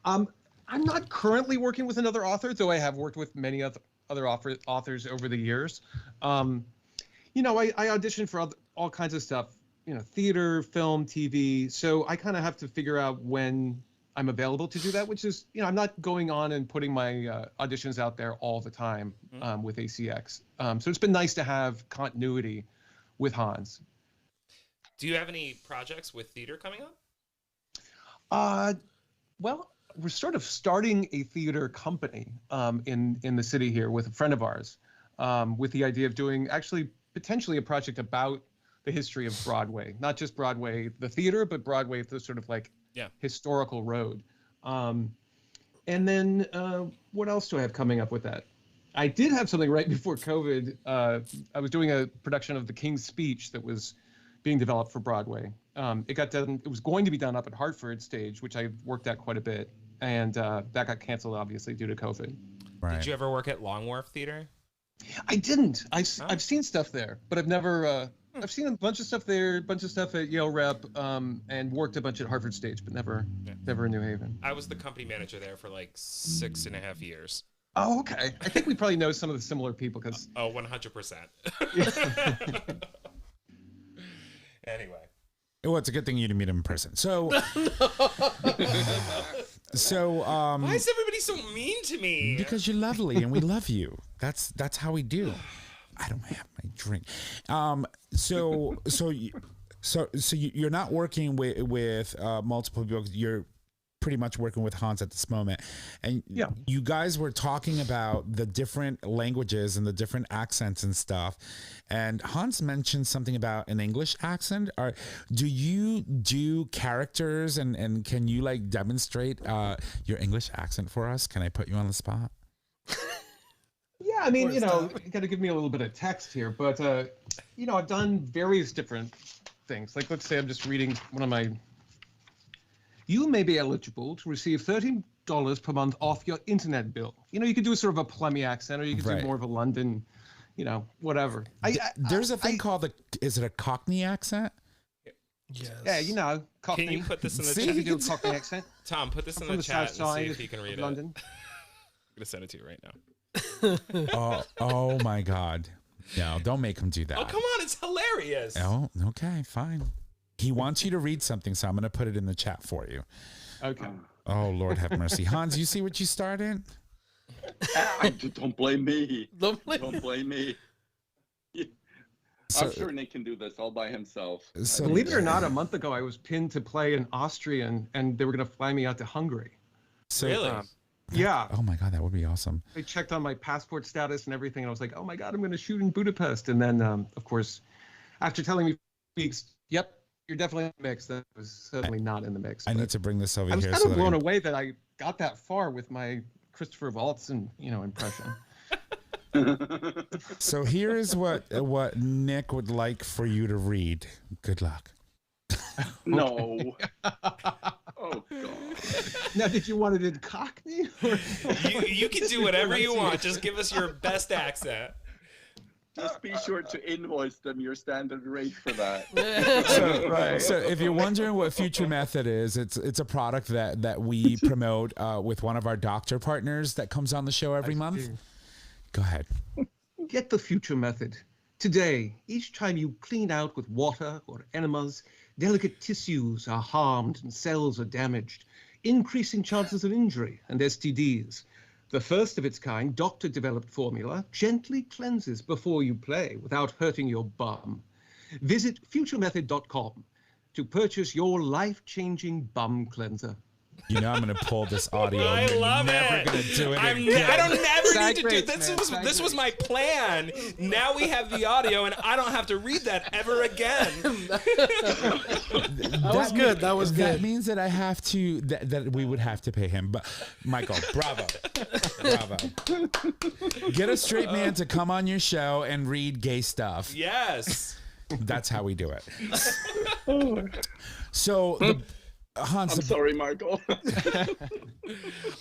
I'm not currently working with another author, though I have worked with many other authors over the years. I audition for all kinds of stuff, theater, film, TV. So I kind of have to figure out when I'm available to do that, which is, I'm not going on and putting my auditions out there all the time with ACX. So it's been nice to have continuity with Hans. Do you have any projects with theater coming up? Well, we're sort of starting a theater company in the city here with a friend of ours, with the idea of doing actually potentially a project about the history of Broadway, not just Broadway, the theater, but Broadway, the sort of like historical road. And then what else do I have coming up with that? I did have something right before COVID. I was doing a production of The King's Speech that was being developed for Broadway. It got done. It was going to be done up at Hartford stage, which I worked at quite a bit, and that got canceled obviously due to COVID. Right. Did you ever work at Long Wharf Theater? I didn't. I've seen stuff there, but I've never. I've seen a bunch of stuff there, a bunch of stuff at Yale Rep, and worked a bunch at Hartford stage, but never in New Haven. I was the company manager there for like 6.5 years. Oh, okay. I think we probably know some of the similar people because. 100%. Anyway. Well, it's a good thing you didn't meet him in person. So, why is everybody so mean to me? Because you're lovely and we love you. That's how we do. I don't have my drink. So you're not working with multiple people. You're pretty much working with Hans at this moment. And you guys were talking about the different languages and the different accents and stuff. And Hans mentioned something about an English accent. Do you do characters and can you like demonstrate your English accent for us? Can I put you on the spot? Yeah, I mean, you got to give me a little bit of text here, but I've done various different things. Like, let's say I'm just reading one of my. You may be eligible to receive $13 per month off your internet bill. You could do sort of a plummy accent, or you could do more of a London, whatever. There's a thing called is it a Cockney accent? Yes. Yeah, Cockney. Can you put this in the chat? chat? You do a Cockney accent. Tom, put this in the chat and see if you can read it. London. I'm going to send it to you right now. Oh my God. No, don't make him do that. Oh, come on. It's hilarious. Oh, okay, fine. He wants you to read something, so I'm going to put it in the chat for you. Okay. Oh, Lord have mercy. Hans, you see what you started? Don't blame me. Don't blame me. I'm sure Nick can do this all by himself. So, believe it or not, a month ago, I was pinned to play an Austrian, and they were going to fly me out to Hungary. So, really? Yeah. Oh, my God, that would be awesome. I checked on my passport status and everything, and I was like, oh, my God, I'm going to shoot in Budapest. And then, of course, after telling me weeks, yep, you're definitely in the mix. That was certainly not in the mix. I need to bring this over I was here. kind of blown away that I got that far with my Christopher Waltzen, impression. So here is what Nick would like for you to read. Good luck. No. Oh, God. Now, did you want it in Cockney? Or you can do whatever you want. Just give us your best accent. Just be sure to invoice them your standard rate for that. So if you're wondering what Future Method is, it's a product that we promote with one of our doctor partners that comes on the show every month. Go ahead. Get the Future Method. Today, each time you clean out with water or enemas, delicate tissues are harmed and cells are damaged, increasing chances of injury and STDs. The first of its kind, doctor-developed formula, gently cleanses before you play without hurting your bum. Visit futuremethod.com to purchase your life-changing bum cleanser. I'm going to pull this audio. I love it. Never going to do it I again. don't never need to do Rates, this. man. This was my plan. Now we have the audio, and I don't have to read that ever again. That was good. That was That good. means that I have to that we would have to pay him. But Michael, bravo. Get a straight man to come on your show and read gay stuff. Yes. That's how we do it. So Hans, I'm sorry, Michael.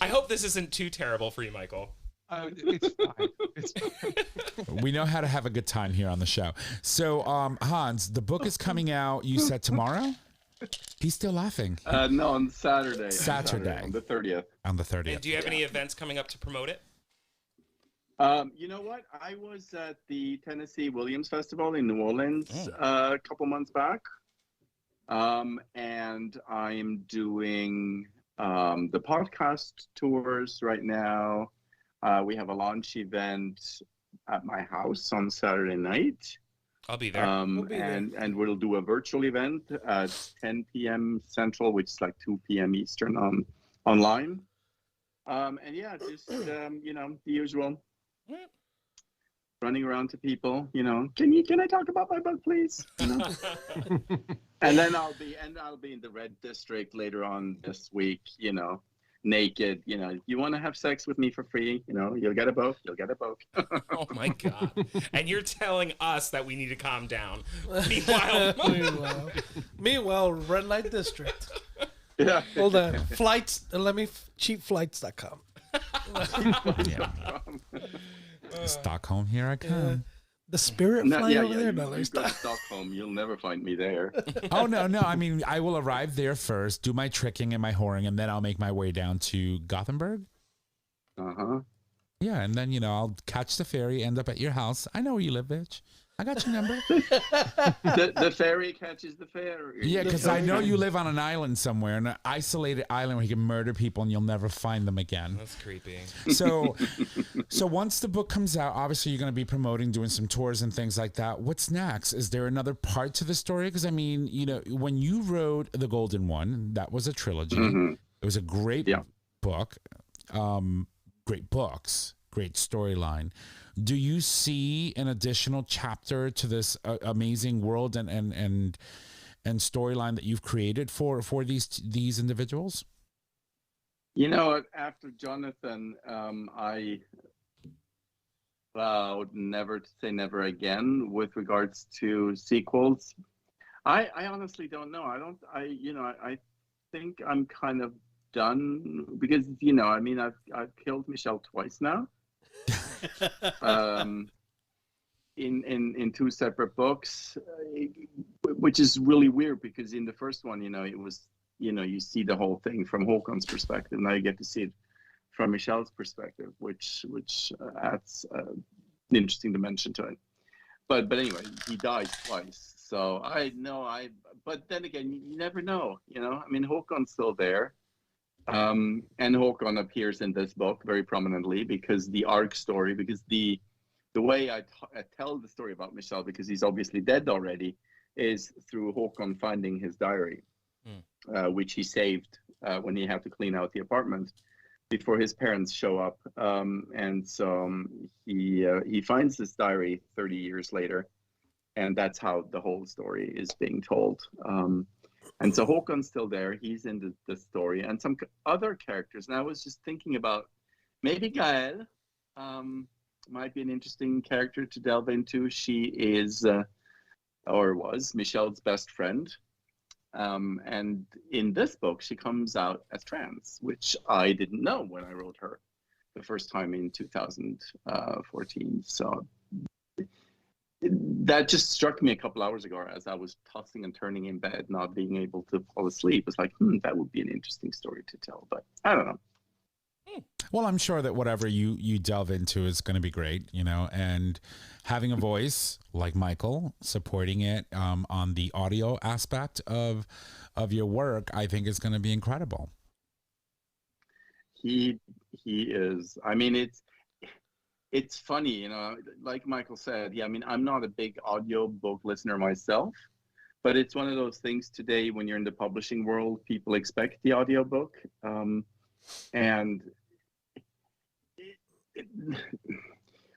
I hope this isn't too terrible for you, Michael. It's fine. It's fine. we know how to have a good time here on the show. So Hans, the book is coming out, you said tomorrow? He's still laughing. No, on Saturday. Saturday. On the 30th. On the 30th. And do you have any events coming up to promote it? You know what? I was at the Tennessee Williams Festival in New Orleans a couple months back. And I'm doing the podcast tours right now. We have a launch event at my house on Saturday night. I'll be there. And we'll do a virtual event at 10 p.m. Central, which is like 2 p.m. Eastern online. And yeah, just, the usual. running around to people, can I talk about my book, please? And then I'll be in the red district later on this week, naked, you want to have sex with me for free, you'll get a book. Oh my God. And you're telling us that we need to calm down. Meanwhile, red light district. Yeah. Hold on. Flights, cheapflights.com. Stockholm, here I come. The Spirit flight over there? No, You there's go to not. Stockholm, you'll never find me there. Oh, no. I mean, I will arrive there first, do my tricking and my whoring, and then I'll make my way down to Gothenburg. Uh-huh. Yeah, and then, I'll catch the ferry, end up at your house. I know where you live, bitch. I got your number. The ferry catches the ferry. Yeah, because I know you live on an island somewhere, an isolated island where you can murder people and you'll never find them again. That's creepy. So once the book comes out, obviously you're going to be promoting, doing some tours and things like that. What's next? Is there another part to the story? Because, I mean, when you wrote The Golden One, that was a trilogy. Mm-hmm. It was a great book, great books, great storyline. Do you see an additional chapter to this amazing world and storyline that you've created for these individuals? After Jonathan, I vowed never to say never again with regards to sequels. I honestly don't know. I think I'm kind of done because I've killed Michel twice now. In two separate books, which is really weird because in the first one, it was, you see the whole thing from Håkon's perspective. Now you get to see it from Michel's perspective, which adds an interesting dimension to it. But anyway, he dies twice. So but then again, you never know, Håkon's still there. And Håkon appears in this book very prominently because the arc story, because the way I tell the story about Michel, because he's obviously dead already, is through Håkon finding his diary, which he saved when he had to clean out the apartment before his parents show up. And so he finds this diary 30 years later, and that's how the whole story is being told. And so Håkon's still there. He's in the story, and some other characters. And I was just thinking about maybe Gael might be an interesting character to delve into. She is, or was, Michel's best friend. And in this book, she comes out as trans, which I didn't know when I wrote her the first time in 2014. So that just struck me a couple hours ago as I was tossing and turning in bed, not being able to fall asleep. It's like, that would be an interesting story to tell, but I don't know. Well, I'm sure that whatever you delve into is going to be great, and having a voice like Michael supporting it on the audio aspect of your work, I think is going to be incredible. He is. I mean, it's funny, like Michael said, I'm not a big audiobook listener myself, but it's one of those things today when you're in the publishing world, people expect the audiobook. And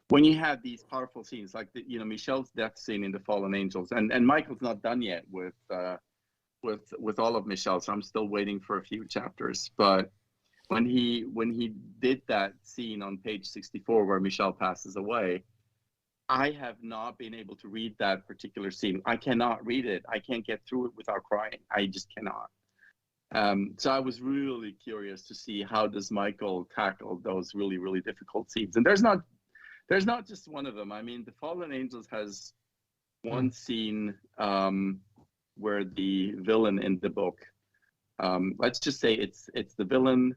when you have these powerful scenes, like Michel's death scene in The Fallen Angels, and Michael's not done yet with all of Michel, so I'm still waiting for a few chapters, but when he did that scene on page 64 where Michel passes away, I have not been able to read that particular scene. I cannot read it. I can't get through it without crying. I just cannot. So I was really curious to see how does Michael tackle those really, really difficult scenes. And there's not just one of them. I mean, The Fallen Angels has one scene where the villain in the book, let's just say it's the villain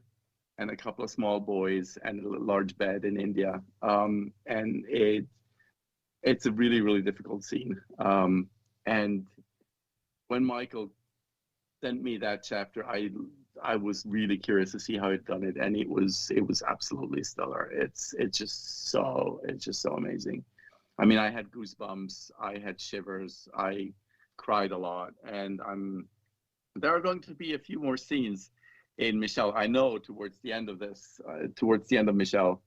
and a couple of small boys and a large bed in India. And it's a really, really difficult scene. And when Michael sent me that chapter, I was really curious to see how he'd done it, and it was absolutely stellar. It's just so amazing. I mean, I had goosebumps, I had shivers, I cried a lot, and there are going to be a few more scenes in Michel. I know towards the end of Michel,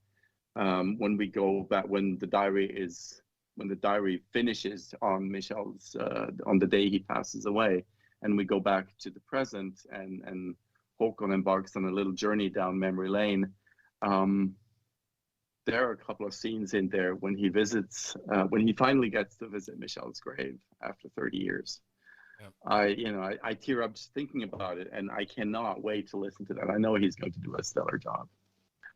when we go back, when the diary finishes on Michel's on the day he passes away, and we go back to the present, and Håkon embarks on a little journey down memory lane. There are a couple of scenes in there when he visits, when he finally gets to visit Michel's grave after 30 years. Yeah. I tear up just thinking about it, and I cannot wait to listen to that. I know he's going to do a stellar job,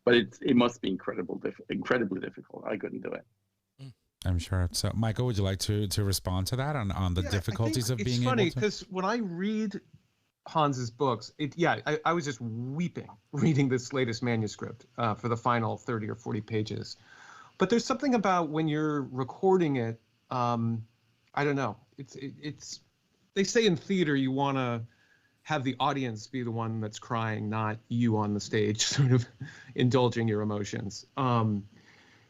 but it must be incredibly difficult. I couldn't do it. I'm sure. So, Michael, would you like to respond to that on the difficulties of being able to? It's funny because when I read Hans's books, I was just weeping reading this latest manuscript for the final 30 or 40 pages. But there's something about when you're recording it, I don't know. It's they say in theater you want to have the audience be the one that's crying, not you on the stage sort of indulging your emotions.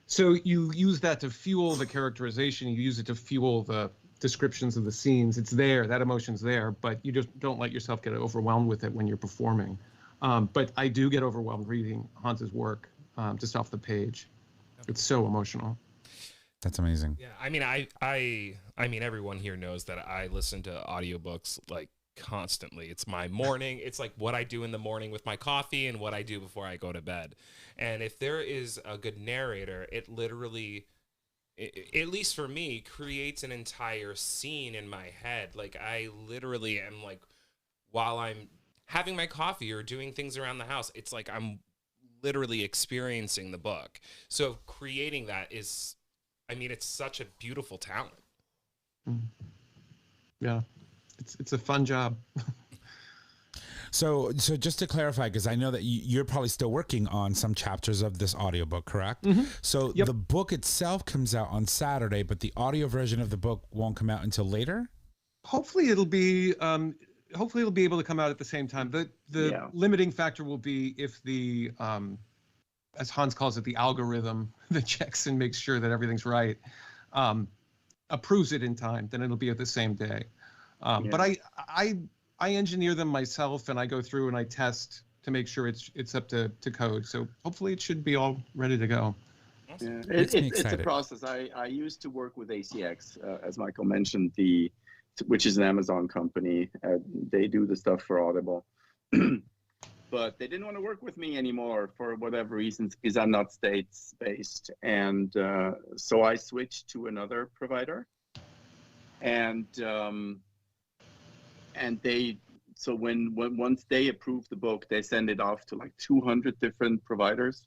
So you use that to fuel the characterization. You use it to fuel the descriptions of the scenes. It's there, that emotion's there, but you just don't let yourself get overwhelmed with it when you're performing. But I do get overwhelmed reading Hans's work just off the page. It's so emotional. That's amazing. Yeah, I mean, I mean, everyone here knows that I listen to audiobooks like constantly. It's my morning. It's like what I do in the morning with my coffee and what I do before I go to bed. And if there is a good narrator, it literally, at least for me, creates an entire scene in my head. Like I literally am like, while I'm having my coffee or doing things around the house, it's like I'm literally experiencing the book. So creating that is, I mean, it's such a beautiful talent. Yeah, it's a fun job. So just to clarify, because I know that you're probably still working on some chapters of this audiobook, correct? Mm-hmm. So Yep. the book itself comes out on Saturday, but the audio version of the book won't come out until later? Hopefully it'll be able to come out at the same time. The limiting factor will be if the as Hans calls it, the algorithm that checks and makes sure that everything's right, approves it in time, then it'll be at the same day. But I engineer them myself, and I go through and I test to make sure it's up to code. So hopefully it should be all ready to go. Yeah, Makes me it's a excited. process. I used to work with ACX, as Michael mentioned, which is an Amazon company. They do the stuff for Audible. But they didn't want to work with me anymore for whatever reasons, because I'm not States-based. And so I switched to another provider. And so when once they approve the book, they send it off to like 200 different providers.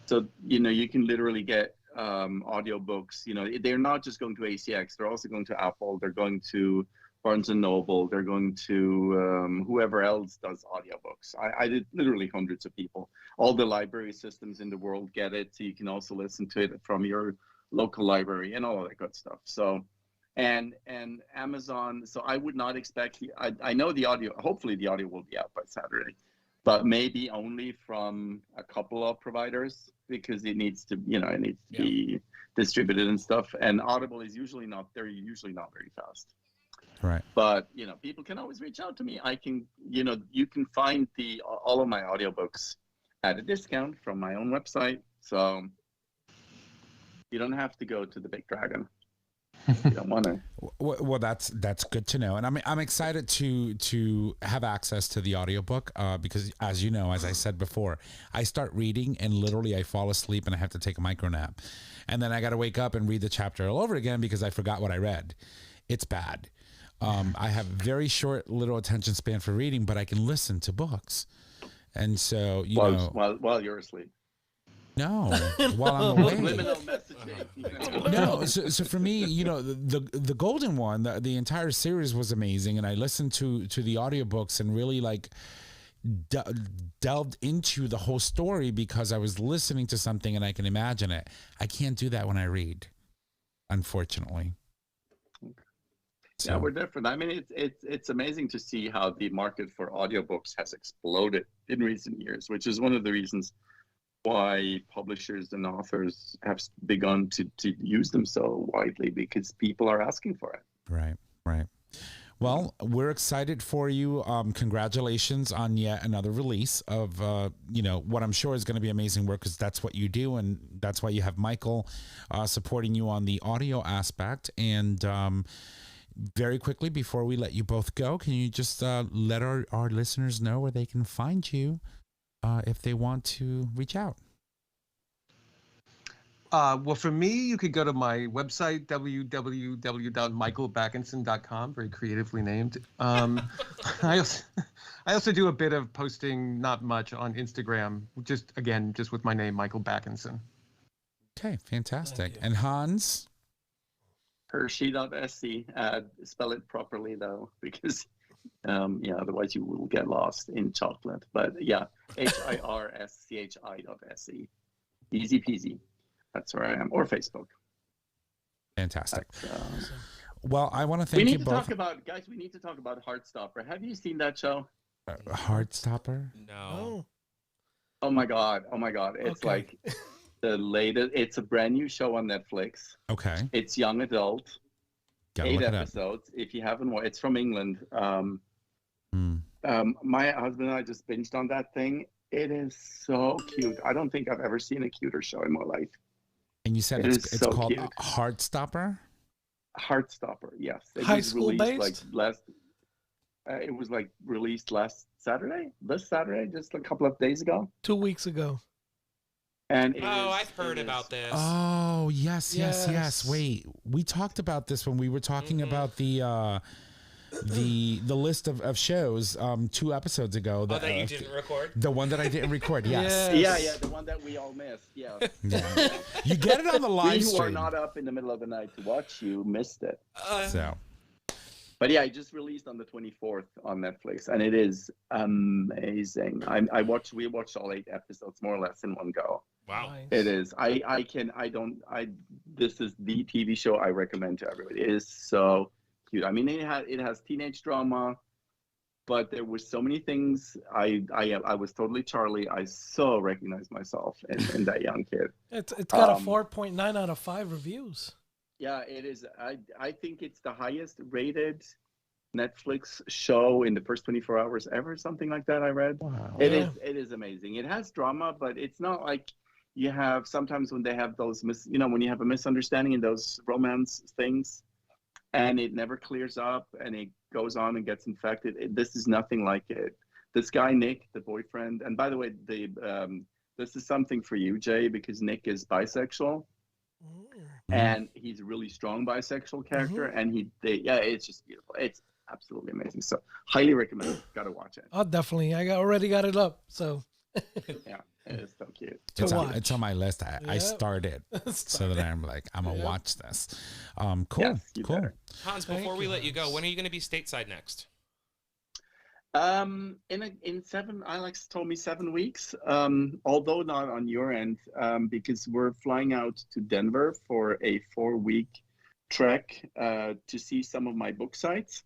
So, you can literally get audiobooks. They're not just going to ACX. They're also going to Apple. They're going to Barnes & Noble. They're going to whoever else does audiobooks. I did literally hundreds of people. All the library systems in the world get it. So you can also listen to it from your local library and all of that good stuff. So, and Amazon. So I would not expect, I know the audio, hopefully the audio will be out by Saturday, but maybe only from a couple of providers, because it needs to, be distributed and stuff. And Audible is usually not very fast. Right. But, people can always reach out to me. I can, you can find all of my audiobooks at a discount from my own website. So you don't have to go to the big dragon. You don't want to. Well, that's good to know, and I'm excited to have access to the audiobook because, as you know, as I said before, I start reading and literally I fall asleep and I have to take a micro nap, and then I got to wake up and read the chapter all over again because I forgot what I read. It's bad. I have very short little attention span for reading, but I can listen to books, and so while you're asleep. No, while I'm away. Subliminal messaging. No, so for me, the golden one, the entire series was amazing, and I listened to the audiobooks and really delved into the whole story because I was listening to something and I can imagine it. I can't do that when I read, unfortunately. So. Yeah, we're different. I mean, it's amazing to see how the market for audiobooks has exploded in recent years, which is one of the reasons why publishers and authors have begun to use them so widely, because people are asking for it. Right. Well, we're excited for you. Congratulations on yet another release of, what I'm sure is going to be amazing work, because that's what you do. And that's why you have Michael supporting you on the audio aspect. And very quickly, before we let you both go, can you just let our listeners know where they can find you if they want to reach out? Well, for me, you could go to my website, www.michaelbakkensen.com, very creatively named. I also do a bit of posting, not much, on Instagram, just with my name, Michael Bakkensen. Okay, fantastic. And Hans? Hirschi.se. Spell it properly, though, because otherwise you will get lost in chocolate. But yeah, HIRSCHI.se. Easy peasy. That's where I am, or Facebook. Fantastic. Well, I want to thank you both. We need to talk about Heartstopper. Have you seen that show? Heartstopper? No. Oh my god! It's like the latest. It's a brand new show on Netflix. Okay. It's young adult. Gotta 8 look it up. episodes. If you haven't watched, it's from England. My husband and I just binged on that thing. It is so cute. I don't think I've ever seen a cuter show in my life. And you said it's so called cute. Heartstopper? Heartstopper, yes. It High was school released based? it was released last Saturday, just a couple of days ago. 2 weeks ago. And I've heard about this. Oh, yes. Yes. Wait, we talked about this when we were talking about the list of shows 2 episodes ago. That you didn't record? The one that I didn't record, yes. Yeah, the one that we all missed, yeah. You get it on the live We who are stream. not up in the middle of the night to watch you missed it. But yeah, it just released on the 24th on Netflix, and it is amazing. We watched all 8 episodes more or less in one go. Wow. Nice. It is. This is the TV show I recommend to everybody. It is so cute. I mean, it has teenage drama, but there were so many things. I was totally Charlie. I so recognized myself in that young kid. It's got a 4.9 out of 5 reviews. Yeah, it is. I think it's the highest rated Netflix show in the first 24 hours ever, something like that. I read. wow. It is amazing. It has drama, but it's not like you have sometimes when they have those when you have a misunderstanding in those romance things, and it never clears up, and it goes on and gets infected. This is nothing like it. This guy Nick, the boyfriend, and by the way, this is something for you, Jay, because Nick is bisexual. And he's a really strong bisexual character, and it's just beautiful. It's absolutely amazing. So highly recommend. Gotta watch it. Oh, definitely. I already got it up. So Yeah, it is so cute. It's on my list. I started so that I'm gonna watch this. Cool. Yes, you Cool. better. Hans, before we let you go, when are you going to be stateside next? In 7, Alex told me 7 weeks. Although not on your end, because we're flying out to Denver for a 4-week trek to see some of my book sites.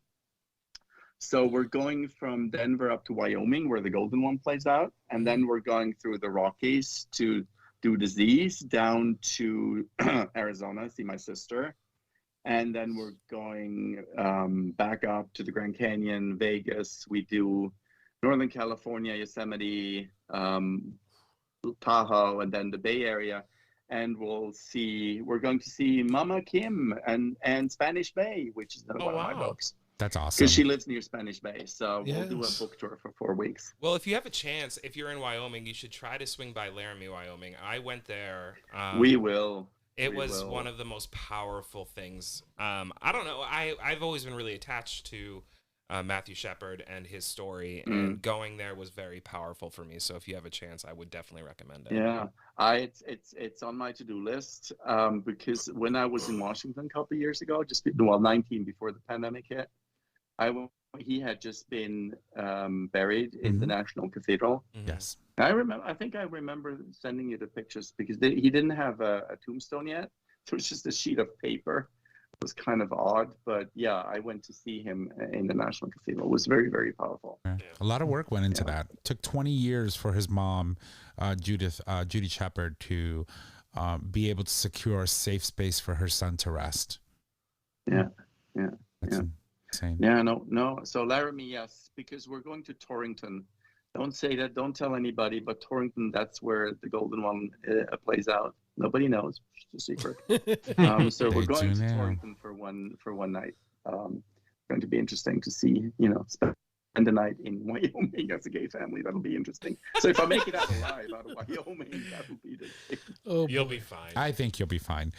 So we're going from Denver up to Wyoming, where the Golden One plays out, and then we're going through the Rockies to do the Z's, down to Arizona, see my sister. And then we're going back up to the Grand Canyon, Vegas. We do Northern California, Yosemite, Tahoe, and then the Bay Area. And we're going to see Mama Kim and Spanish Bay, which is one of my books. That's awesome. Because she lives near Spanish Bay. So we'll do a book tour for 4 weeks. Well, if you have a chance, if you're in Wyoming, you should try to swing by Laramie, Wyoming. I went there. We will. It was one of the most powerful things. I don't know. I've always been really attached to Matthew Shepard and his story, and going there was very powerful for me. So if you have a chance, I would definitely recommend it. Yeah, it's on my to-do list because when I was in Washington a couple of years ago, 19 before the pandemic hit, he had just been buried in the National Cathedral. Yes. I think I remember sending you the pictures because he didn't have a tombstone yet. So it was just a sheet of paper. It was kind of odd, but yeah, I went to see him in the National Cathedral. It was very, very powerful. Yeah. A lot of work went into that. It took 20 years for his mom, Judy Shepard, to be able to secure a safe space for her son to rest. Yeah. Same. Yeah, no. So Laramie, yes, because we're going to Torrington. Don't say that. Don't tell anybody. But Torrington, that's where the Golden One plays out. Nobody knows. It's a secret. So we're They going do to now. Torrington for one night. Going to be interesting to see, spend the night in Wyoming as a gay family. That'll be interesting. So if I make it out alive out of Wyoming, that'll be the thing. Oh, You'll boy. be fine. I think you'll be fine.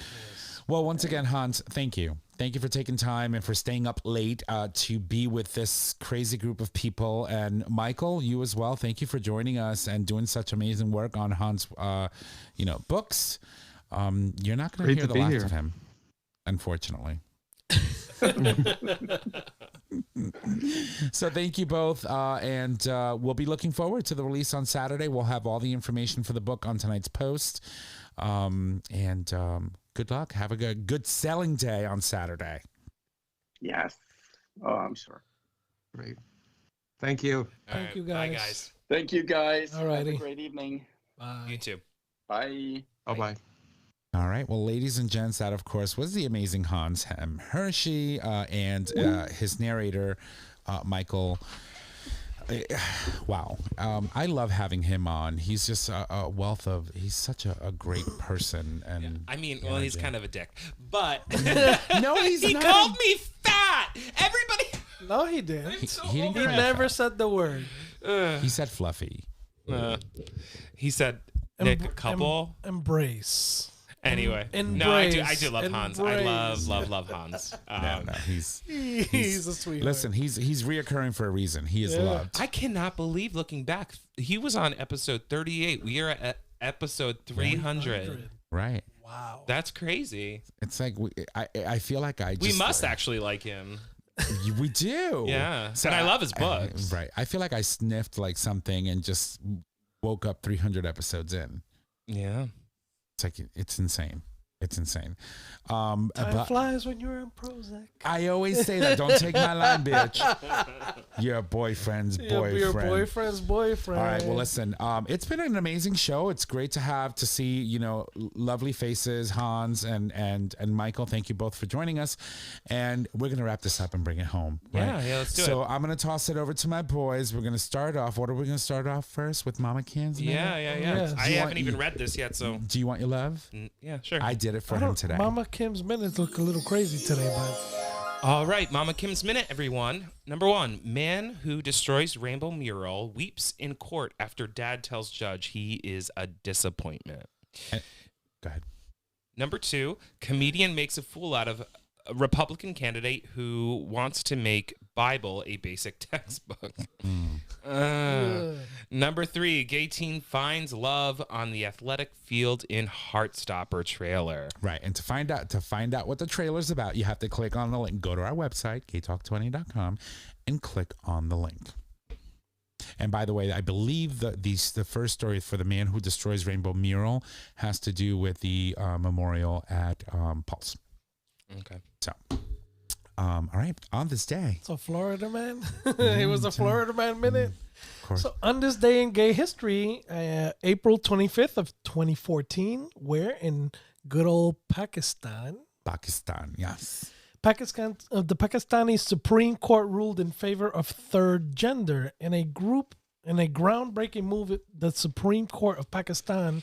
Well, once again, Hans, thank you. Thank you for taking time and for staying up late to be with this crazy group of people. And Michael, you as well. Thank you for joining us and doing such amazing work on Hans, books. You're not going to Great hear to the be last here. of him, unfortunately. So thank you both. And we'll be looking forward to the release on Saturday. We'll have all the information for the book on tonight's post. Good luck. Have a good selling day on Saturday. Yes. Oh, I'm sure. Great. Thank you. All Thank right, you, Bye, guys. guys. Thank you, guys. Have a Alrighty. great evening. Bye. You too. Bye. Bye-bye. All right. Well, ladies and gents, that, of course, was the amazing Hans M Hirschi and his narrator, Michael. Wow. I love having him on. He's just a wealth of, he's such a great person. And I mean, well, he's kind of a dick, but no, he's he not. called me fat. Everybody. No, he did. He didn't He call you never fat. said the word. He said fluffy. He said, Em- Nick, couple. Embrace. Anyway, Embrace. no, I do love Hans. I Embrace. love Hans. No, he's He's a sweetheart. listen. He's reoccurring for a reason. He is Yeah. loved. I cannot believe, looking back, he was on episode 38. We are at episode 300. Right. Wow. That's crazy. It's like I feel like I just We must actually like him. we do. Yeah. And I love his I- books. right. I feel like I sniffed like something and just woke up 300 episodes in. Yeah. It's like it's insane. It's insane. Time But flies when you're in Prozac. I always say that. Don't take my line, bitch. Your boyfriend's boyfriend. Your boyfriend's boyfriend. All right. Well, listen. It's been an amazing show. It's great to see lovely faces, Hans and Michael. Thank you both for joining us, and we're gonna wrap this up and bring it home. Right? Yeah, let's do So it. I'm gonna toss it over to my boys. We're gonna start off. What are we gonna start off first with, Mama Kim's? Yeah. Yes. I Do you haven't want- even read this yet, so Do you want your love? yeah, sure. I did it for him today. Mama Kim's minutes look a little crazy today, but All right, Mama Kim's Minute, everyone. Number 1, man who destroys rainbow mural weeps in court after dad tells judge he is a disappointment. Go ahead. Number 2, comedian makes a fool out of a Republican candidate who wants to make Bible a basic textbook. Number 3, gay teen finds love on the athletic field in Heartstopper trailer. Right. And to find out what the trailer's about, you have to click on the link. Go to our website, GayTalk2.0.com, and click on the link. And by the way, I believe the first story for the man who destroys rainbow mural has to do with the memorial at Pulse. Okay. So, all right, on this day, so Florida man. It was a Florida man minute. of course, So on this day in gay history, April 25th of 2014, where in good old Pakistan, yes. the Pakistani Supreme Court ruled in favor of third gender. In a groundbreaking move, the Supreme Court of Pakistan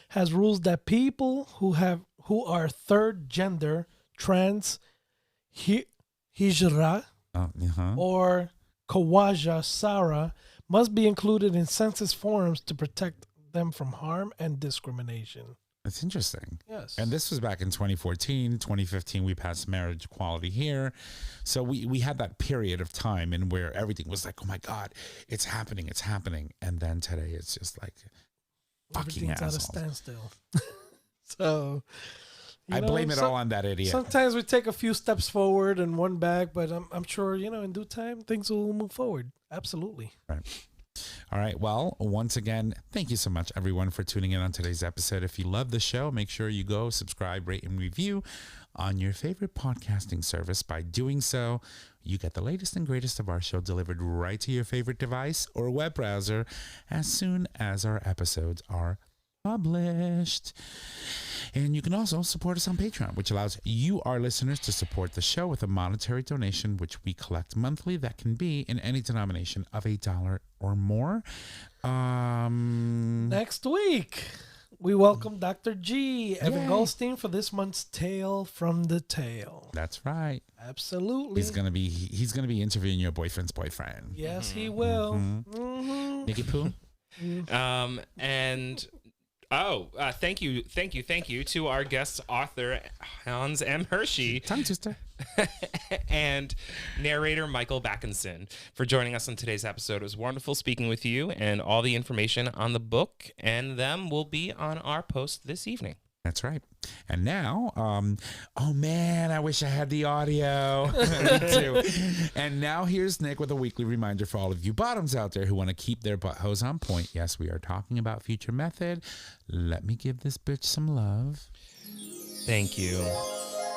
has rules that people who are third gender, trans, hijra, or Kawaja Sara must be included in census forms to protect them from harm and discrimination. It's interesting. Yes. And this was back in 2014, 2015, we passed marriage equality here. So we had that period of time in where everything was like, oh my God, it's happening. And then today it's just like fucking Everything's at a assholes. standstill. So I blame it all on that idiot. Sometimes we take a few steps forward and one back, but I'm sure, in due time, things will move forward. Absolutely. Right. All right. Well, once again, thank you so much, everyone, for tuning in on today's episode. If you love the show, make sure you go subscribe, rate, and review on your favorite podcasting service. By doing so, you get the latest and greatest of our show delivered right to your favorite device or web browser as soon as our episodes are published. And you can also support us on Patreon, which allows you, our listeners, to support the show with a monetary donation, which we collect monthly. That can be in any denomination of $1 or more. Next week, we welcome Dr. G, Evan Yay. Goldstein, for this month's Tale from the Tail. That's right. Absolutely. He's gonna be interviewing your boyfriend's boyfriend. Yes, he will. Nicky Poo. Thank you to our guest author Hans M Hirschi Tongue twister. and narrator Michael Bakkensen for joining us on today's episode. It was wonderful speaking with you, and all the information on the book and them will be on our post this evening. That's right. And now, oh man, I wish I had the audio. Me too. And now here's Nick with a weekly reminder for all of you bottoms out there who want to keep their buttholes on point. Yes, we are talking about Future Method. Let me give this bitch some love. Thank you.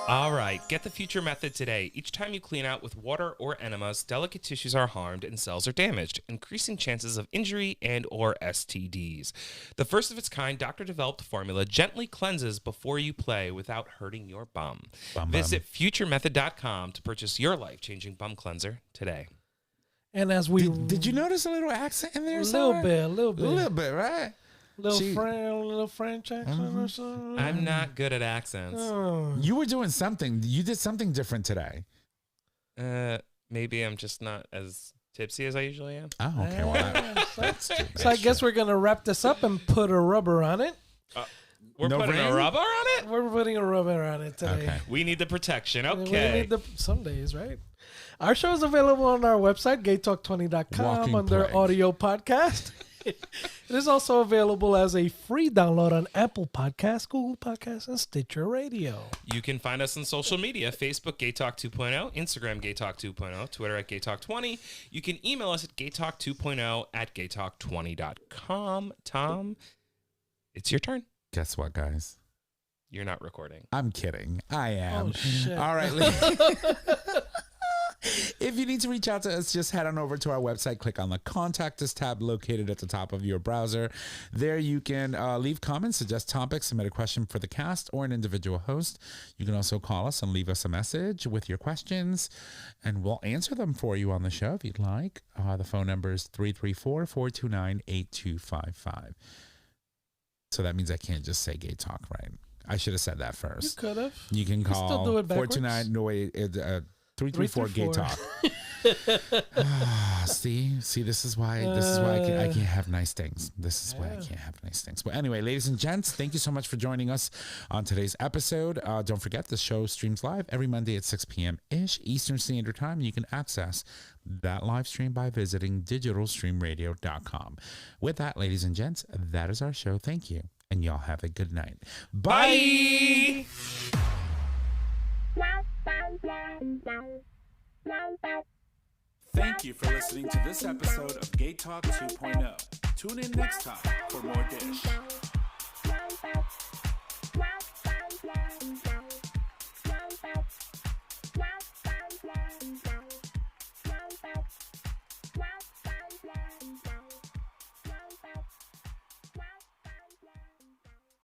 All right, get the Future Method today. Each time you clean out with water or enemas, delicate tissues are harmed and cells are damaged, increasing chances of injury and or STDs. The first of its kind doctor-developed formula gently cleanses before you play without hurting your bum. Visit futuremethod.com to purchase your life-changing bum cleanser today. And as we... Did you notice a little accent in there? A little bit. A little bit, right? Little French accent or something. I'm not good at accents. You were doing something. You did something different today. Maybe I'm just not as tipsy as I usually am. Oh, okay. Well, So I guess we're going to wrap this up and put a rubber on it. We're No putting ring? a rubber on it? We're putting a rubber on it today. Okay. We need the protection. We Okay. need some days, right? Our show is available on our website, GayTalk2.0.com, Walking under plague. audio podcast. It is also available as a free download on Apple Podcasts, Google Podcasts, and Stitcher Radio. You can find us on social media, Facebook, GayTalk 2.0, Instagram, GayTalk 2.0, Twitter at GayTalk20. You can email us at GayTalk2.0 at GayTalk20.com. Tom, it's your turn. Guess what, guys? You're not recording. I'm kidding. I am. Oh, shit. All right. If you need to reach out to us, just head on over to our website, click on the Contact Us tab located at the top of your browser. There you can leave comments, suggest topics, submit a question for the cast or an individual host. You can also call us and leave us a message with your questions, and we'll answer them for you on the show if you'd like. The phone number is 334-429-8255. So that means I can't just say Gay Talk, right? I should have said that first. You could have. You can call still do it backwards. 429. No, wait, 334 Gay Talk. See, this is why I can't have nice things. This is why I can't have nice things. But anyway, ladies and gents, thank you so much for joining us on today's episode. Don't forget, the show streams live every Monday at 6 p.m. ish Eastern Standard Time. You can access that live stream by visiting digitalstreamradio.com. With that, ladies and gents, that is our show. Thank you, and y'all have a good night. Bye. Thank you for listening to this episode of Gay Talk 2.0. Tune in next time for more dish.